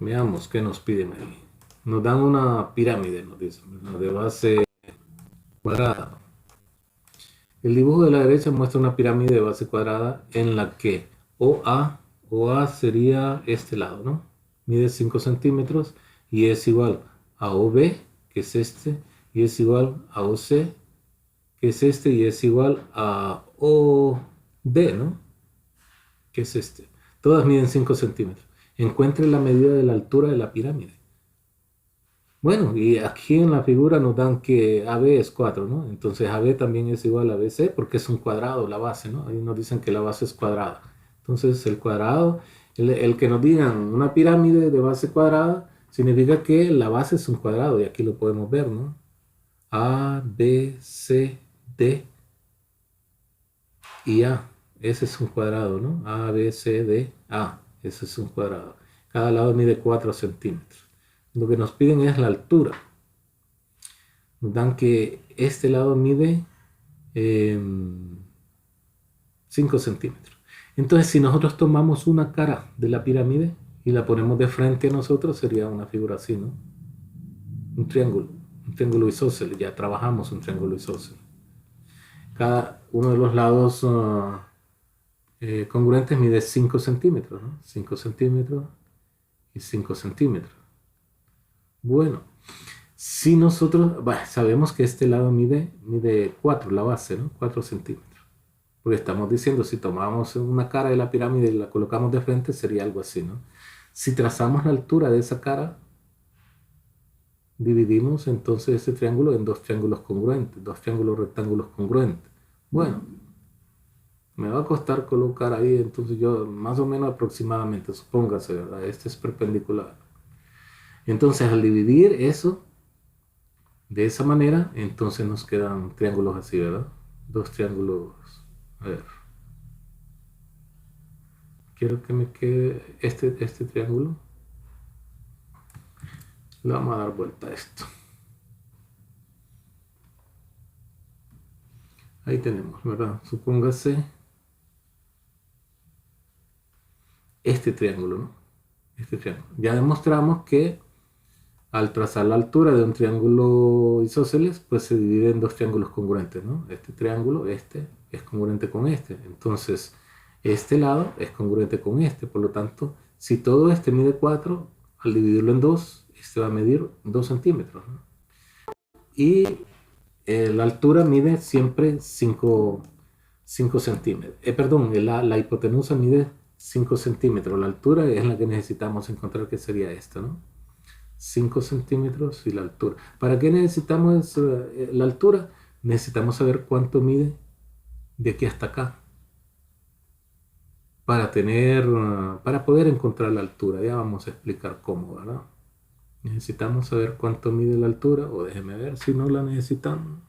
A: veamos qué nos piden ahí. Nos dan una pirámide, nos dicen, de base cuadrada. El dibujo de la derecha muestra una pirámide de base cuadrada en la que OA sería este lado, ¿no? Mide 5 centímetros y es igual a OB, que es este, y es igual a OC, que es este, y es igual a OD, ¿no? Que es este. Todas miden 5 centímetros. Encuentre la medida de la altura de la pirámide. Bueno, y aquí en la figura nos dan que AB es 4, ¿no? Entonces AB también es igual a BC porque es un cuadrado la base, ¿no? Ahí nos dicen que la base es cuadrada. Entonces el cuadrado, el que nos digan una pirámide de base cuadrada, significa que la base es un cuadrado y aquí lo podemos ver, ¿no? A, B, C, D y A. Ese es un cuadrado, ¿no? A, B, C, D, A. Ese es un cuadrado. Cada lado mide 4 centímetros. Lo que nos piden es la altura. Nos dan que este lado mide 5 centímetros. Entonces, si nosotros tomamos una cara de la pirámide y la ponemos de frente a nosotros, sería una figura así, ¿no? Un triángulo isósceles. Ya trabajamos un triángulo isósceles. Cada uno de los lados congruentes mide 5 centímetros, ¿no? 5 centímetros y 5 centímetros. Bueno, si nosotros sabemos que este lado mide 4, la base, ¿no? 4 centímetros. Porque estamos diciendo, si tomamos una cara de la pirámide y la colocamos de frente, sería algo así, ¿no? Si trazamos la altura de esa cara, dividimos entonces ese triángulo en dos triángulos congruentes, dos triángulos rectángulos congruentes. Bueno, me va a costar colocar ahí, entonces yo más o menos aproximadamente, supóngase, ¿verdad? Este es perpendicular. Entonces al dividir eso de esa manera, entonces nos quedan triángulos así, ¿verdad? Dos triángulos. A ver. Quiero que me quede este triángulo. Le vamos a dar vuelta a esto. Ahí tenemos, ¿verdad? Supóngase este triángulo, ¿no? Este triángulo. Ya demostramos que al trazar la altura de un triángulo isósceles, pues se divide en dos triángulos congruentes, ¿no? Este triángulo, este, es congruente con este. Entonces, este lado es congruente con este. Por lo tanto, si todo este mide 4, al dividirlo en 2, este va a medir 2 centímetros, ¿no? Y la altura mide siempre 5 centímetros. Perdón, la hipotenusa mide 5 centímetros. La altura es la que necesitamos encontrar, que sería esta, ¿no? 5 centímetros y la altura. ¿Para qué necesitamos la altura? Necesitamos saber cuánto mide de aquí hasta acá. Para poder encontrar la altura. Ya vamos a explicar cómo, ¿verdad? Necesitamos saber cuánto mide la altura, o déjeme ver si no la necesitamos.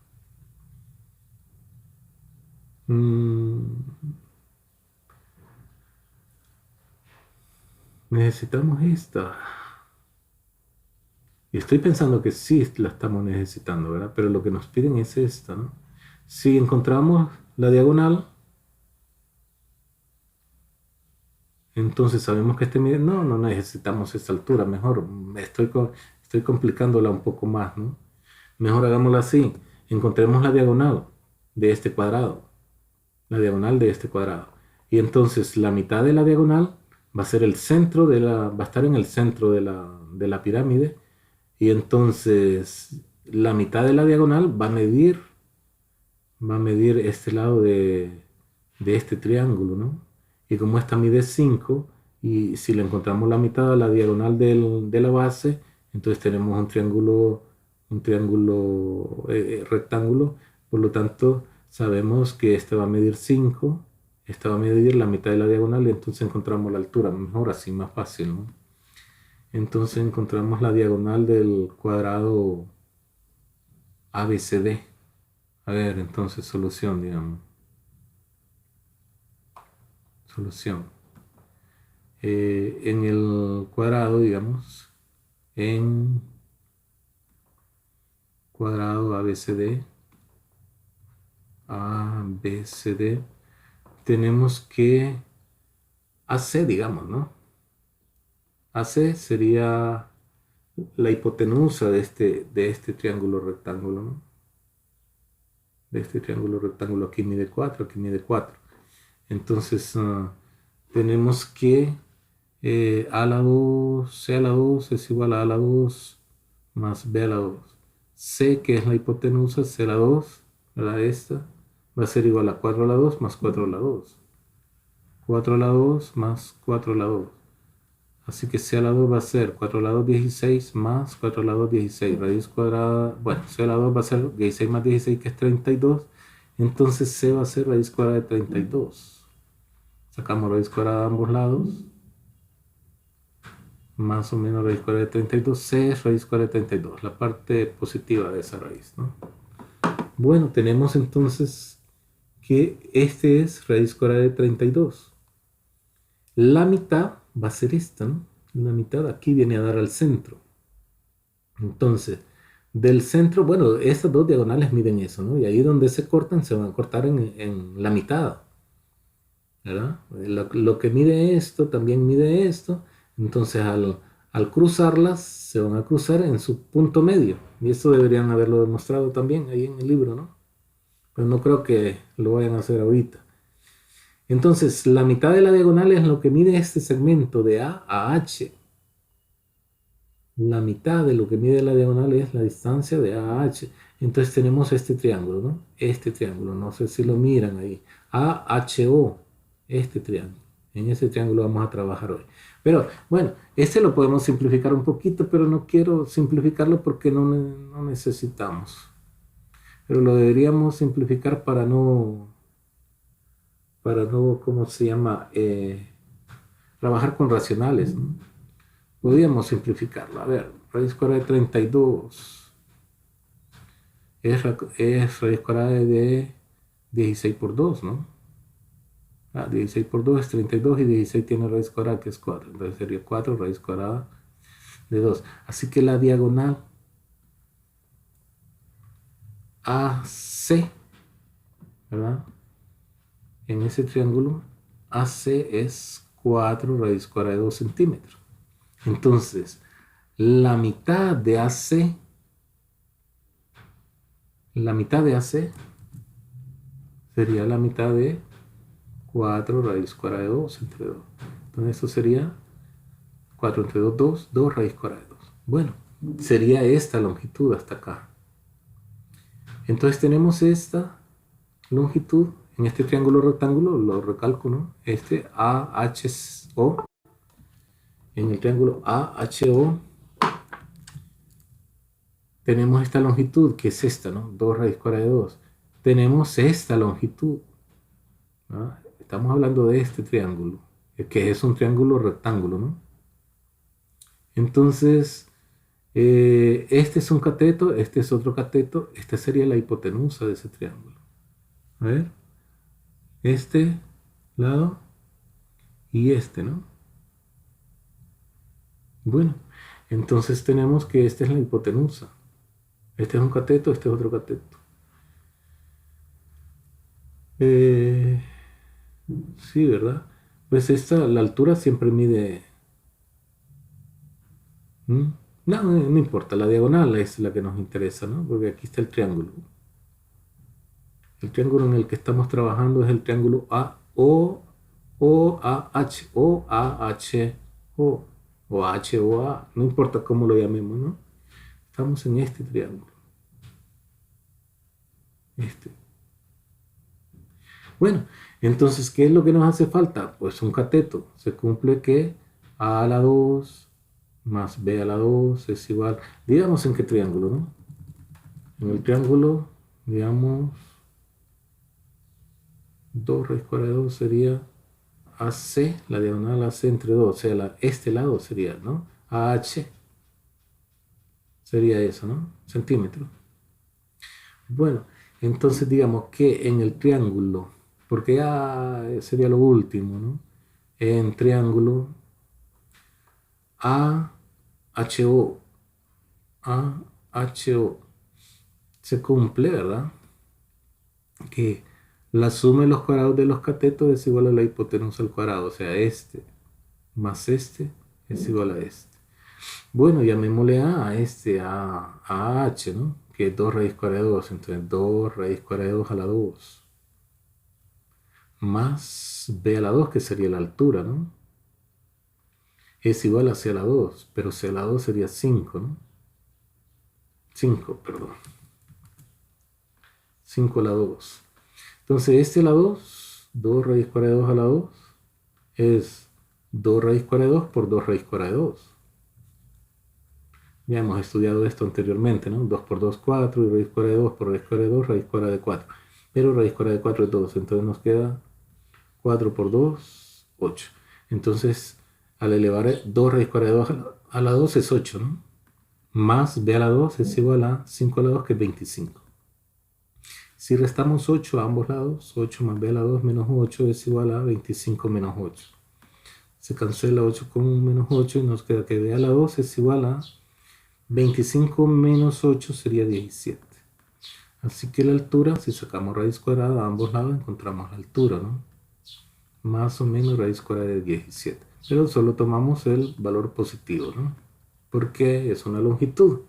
A: Necesitamos esta. Y estoy pensando que sí la estamos necesitando, ¿verdad? Pero lo que nos piden es esta, ¿no? Si encontramos la diagonal, entonces sabemos que este mide. No necesitamos esta altura. Mejor estoy complicándola un poco más, ¿no? Mejor hagámosla así. encontremos la diagonal de este cuadrado. La diagonal de este cuadrado. Y entonces la mitad de la diagonal va a ser el centro va a estar en el centro de la pirámide. Y entonces la mitad de la diagonal va a medir este lado de este triángulo, ¿no? Y como esta mide 5, y si le encontramos la mitad de la diagonal de la base, entonces tenemos un triángulo rectángulo. Por lo tanto, sabemos que este va a medir 5, esta va a medir la mitad de la diagonal, y entonces encontramos la altura. Mejor así, más fácil, ¿no? Entonces encontramos la diagonal del cuadrado ABCD. A ver, entonces solución, digamos. Solución. En el cuadrado, digamos, en cuadrado ABCD, tenemos que AC, digamos, ¿no? AC sería la hipotenusa de este triángulo rectángulo, ¿no? De este triángulo rectángulo, aquí mide 4, aquí mide 4. Entonces, tenemos que A a la 2, C a la 2 es igual a la 2 más B a la 2. C, que es la hipotenusa, C a la 2, ¿verdad? Esta va a ser igual a 4 a la 2 más 4 a la 2. 4 a la 2 más 4 a la 2. Así que C a la 2 va a ser 4 a la 2, 16 más 4 a la 2, 16. Raíz cuadrada, bueno, C a la 2 va a ser 16 más 16, que es 32. Entonces C va a ser raíz cuadrada de 32. Sacamos raíz cuadrada de ambos lados. Más o menos raíz cuadrada de 32. C es raíz cuadrada de 32, la parte positiva de esa raíz, ¿no? Bueno, tenemos entonces que este es raíz cuadrada de 32. La mitad va a ser esta, ¿no? La mitad aquí viene a dar al centro. Entonces, del centro, bueno, estas dos diagonales miden eso, ¿no? Y ahí donde se cortan, se van a cortar en la mitad, ¿verdad? Lo que mide esto, también mide esto. Entonces, al cruzarlas, se van a cruzar en su punto medio. Y eso deberían haberlo demostrado también ahí en el libro, ¿no? Pero no creo que lo vayan a hacer ahorita. Entonces, la mitad de la diagonal es lo que mide este segmento de A H. La mitad de lo que mide la diagonal es la distancia de A a H. Entonces tenemos este triángulo, ¿no? Este triángulo, no sé si lo miran ahí. AHO, este triángulo. En ese triángulo vamos a trabajar hoy. Pero bueno, este lo podemos simplificar un poquito, pero no quiero simplificarlo porque no necesitamos. Pero lo deberíamos simplificar ¿cómo se llama? Trabajar con racionales, ¿no? Podríamos simplificarlo. A ver, raíz cuadrada de 32 es raíz cuadrada de 16 por 2, ¿no? 16 por 2 es 32 y 16 tiene raíz cuadrada que es 4. Entonces sería 4 raíz cuadrada de 2. Así que la diagonal AC, ¿verdad? En ese triángulo, AC es 4 raíz cuadrada de 2 centímetros. Entonces, la mitad de AC sería la mitad de 4 raíz cuadrada de 2 entre 2. Entonces esto sería 4 entre 2, 2, 2 raíz cuadrada de 2. Bueno, sería esta longitud hasta acá. Entonces tenemos esta longitud en este triángulo rectángulo, lo recalco, ¿no? Este AHO. En el triángulo AHO tenemos esta longitud, que es esta, ¿no? 2 raíz cuadrada de 2. Tenemos esta longitud, ¿no? Estamos hablando de este triángulo, que es un triángulo rectángulo, ¿no? Entonces, este es un cateto, este es otro cateto, esta sería la hipotenusa de ese triángulo. A ver, este lado y este, ¿no? Bueno, entonces tenemos que esta es la hipotenusa. Este es un cateto, este es otro cateto. Sí, ¿verdad? Pues la altura siempre mide... No importa, la diagonal es la que nos interesa, ¿no? Porque aquí está el triángulo. El triángulo en el que estamos trabajando es el triángulo OAH, o HOA, no importa cómo lo llamemos, ¿no? Estamos en este triángulo. Este. Bueno, entonces, ¿qué es lo que nos hace falta? Pues un cateto. Se cumple que A a la 2 más B a la 2 es igual. Digamos en qué triángulo, ¿no? En el triángulo, digamos, 2 raíz cuadrada de 2 sería AC, la diagonal AC entre 2, o sea, este lado sería, ¿no? AH sería eso, ¿no? Centímetros. Bueno, entonces digamos que en el triángulo, porque ya sería lo último, ¿no? En triángulo AHO, AHO, se cumple, ¿verdad? Que la suma de los cuadrados de los catetos es igual a la hipotenusa al cuadrado, o sea, este más este es igual a este. Bueno, llamémosle a este, a H, ¿no? Que es 2 raíz cuadrada de 2, entonces 2 raíz cuadrada de 2 a la 2, más B a la 2, que sería la altura, ¿no? Es igual a C a la 2, pero C a la 2 sería 5, ¿no? 5, perdón. 5 a la 2. Entonces, este a la 2, 2 raíz cuadrada de 2 a la 2, es 2 raíz cuadrada de 2 por 2 raíz cuadrada de 2. Ya hemos estudiado esto anteriormente, ¿no? 2 por 2, 4, y raíz cuadrada de 2 por raíz cuadrada de 2, raíz cuadrada de 4. Pero raíz cuadrada de 4 es 2, entonces nos queda 4 por 2, 8. Entonces, al elevar 2 raíz cuadrada de 2 a la 2 es 8, ¿no? Más b a la 2 es igual a 5 a la 2, que es 25. Si restamos 8 a ambos lados, 8 más b a la 2 menos 8 es igual a 25 menos 8. Se cancela 8 con menos 8 y nos queda que b a la 2 es igual a 25 menos 8 sería 17. Así que la altura, si sacamos raíz cuadrada a ambos lados, encontramos la altura, ¿no? Más o menos raíz cuadrada de 17. Pero solo tomamos el valor positivo, ¿no? Porque es una longitud.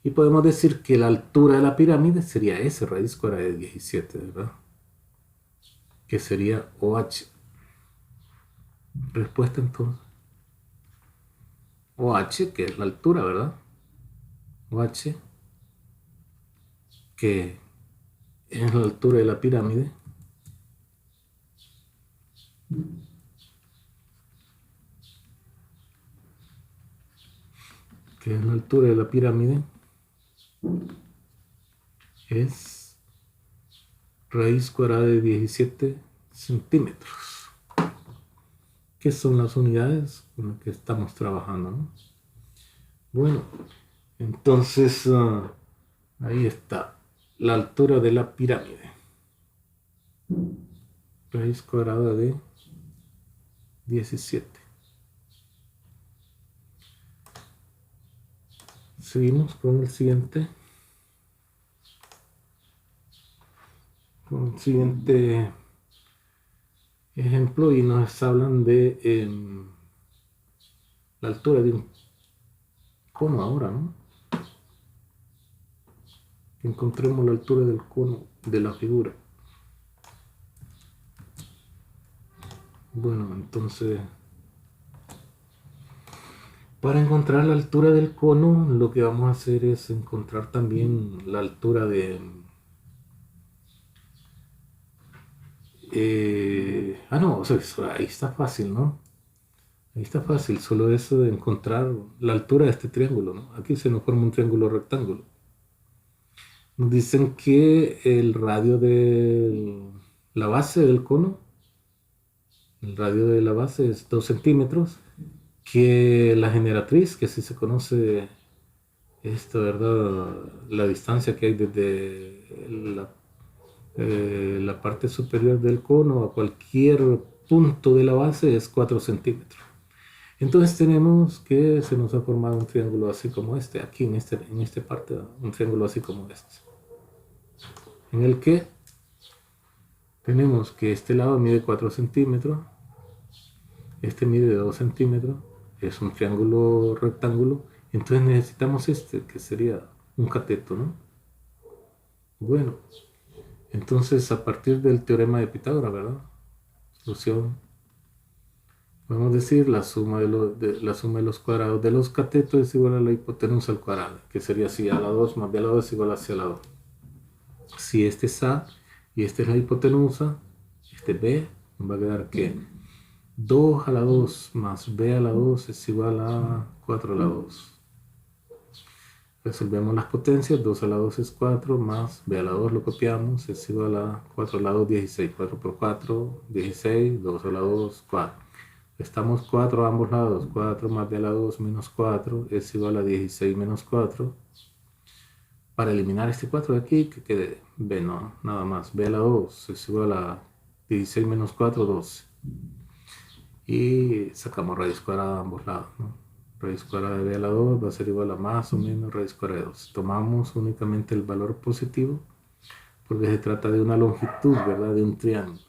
A: Y podemos decir que la altura de la pirámide sería S, raíz cuadrada de 17, ¿verdad? Que sería OH. Respuesta entonces. OH, que es la altura, ¿verdad? OH, que es la altura de la pirámide. Que es la altura de la pirámide. Es raíz cuadrada de 17 centímetros. ¿Qué son las unidades con las que estamos trabajando, ¿no? Bueno, entonces ahí está la altura de la pirámide. Raíz cuadrada de 17. Seguimos con el siguiente. Con el siguiente ejemplo y nos hablan de la altura de un cono ahora, ¿no? Encontremos la altura del cono de la figura. Bueno, entonces, para encontrar la altura del cono, lo que vamos a hacer es encontrar también la altura de... no, o sea, ahí está fácil, ¿no? Ahí está fácil, solo eso de encontrar la altura de este triángulo, ¿no? Aquí se nos forma un triángulo rectángulo. Nos dicen que el radio de la base del cono, el radio de la base es 2 centímetros, que la generatriz, que así se conoce esto, ¿verdad? La distancia que hay desde la parte superior del cono a cualquier punto de la base es 4 centímetros. Entonces tenemos que se nos ha formado un triángulo así como este, aquí en esta parte, un triángulo así como este, en el que tenemos que este lado mide 4 centímetros, este mide 2 centímetros, es un triángulo rectángulo, entonces necesitamos este, que sería un cateto, ¿no? Bueno, Entonces, a partir del teorema de Pitágoras, ¿verdad? Solución. Podemos decir la suma de los cuadrados de los catetos es igual a la hipotenusa al cuadrado, que sería así: a la 2 más b a la 2 es igual a c a la 2. Si este es a y esta es la hipotenusa, este b, nos va a quedar que 2 a la 2 más b a la 2 es igual a 4 a la 2. Resolvemos las potencias: 2 a la 2 es 4, más b a la 2 lo copiamos, es igual a 4 a la 2, 16. 4 por 4, 16, 2 a la 2, 4. Estamos 4 a ambos lados: 4 más b a la 2 menos 4 es igual a 16 menos 4. Para eliminar este 4 de aquí, que quede b, no, nada más. B a la 2 es igual a 16 menos 4, 12. Y sacamos raíz cuadrada de ambos lados, ¿no? Raíz cuadrada de b a la 2 va a ser igual a más o menos raíz cuadrada de 2. Tomamos únicamente el valor positivo porque se trata de una longitud, ¿verdad? De un triángulo.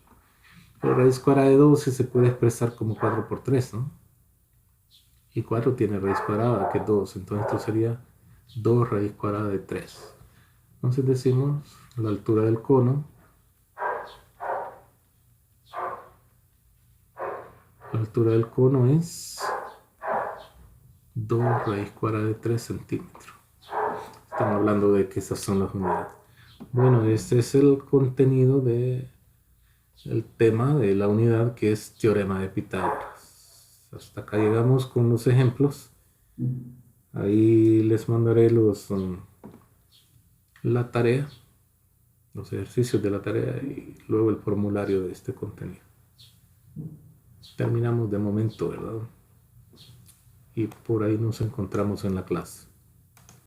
A: Pero raíz cuadrada de 12 se puede expresar como 4 por 3, ¿no? Y 4 tiene raíz cuadrada, que es 2. Entonces esto sería 2 raíz cuadrada de 3. Entonces decimos la altura del cono. La altura del cono es 2 raíz cuadrada de 3 centímetros. Estamos hablando de que esas son las unidades. Bueno, este es el contenido del tema de la unidad, que es teorema de Pitágoras. Hasta acá llegamos con los ejemplos. Ahí les mandaré la tarea, los ejercicios de la tarea y luego el formulario de este contenido. Terminamos de momento, ¿verdad? Y por ahí nos encontramos en la clase.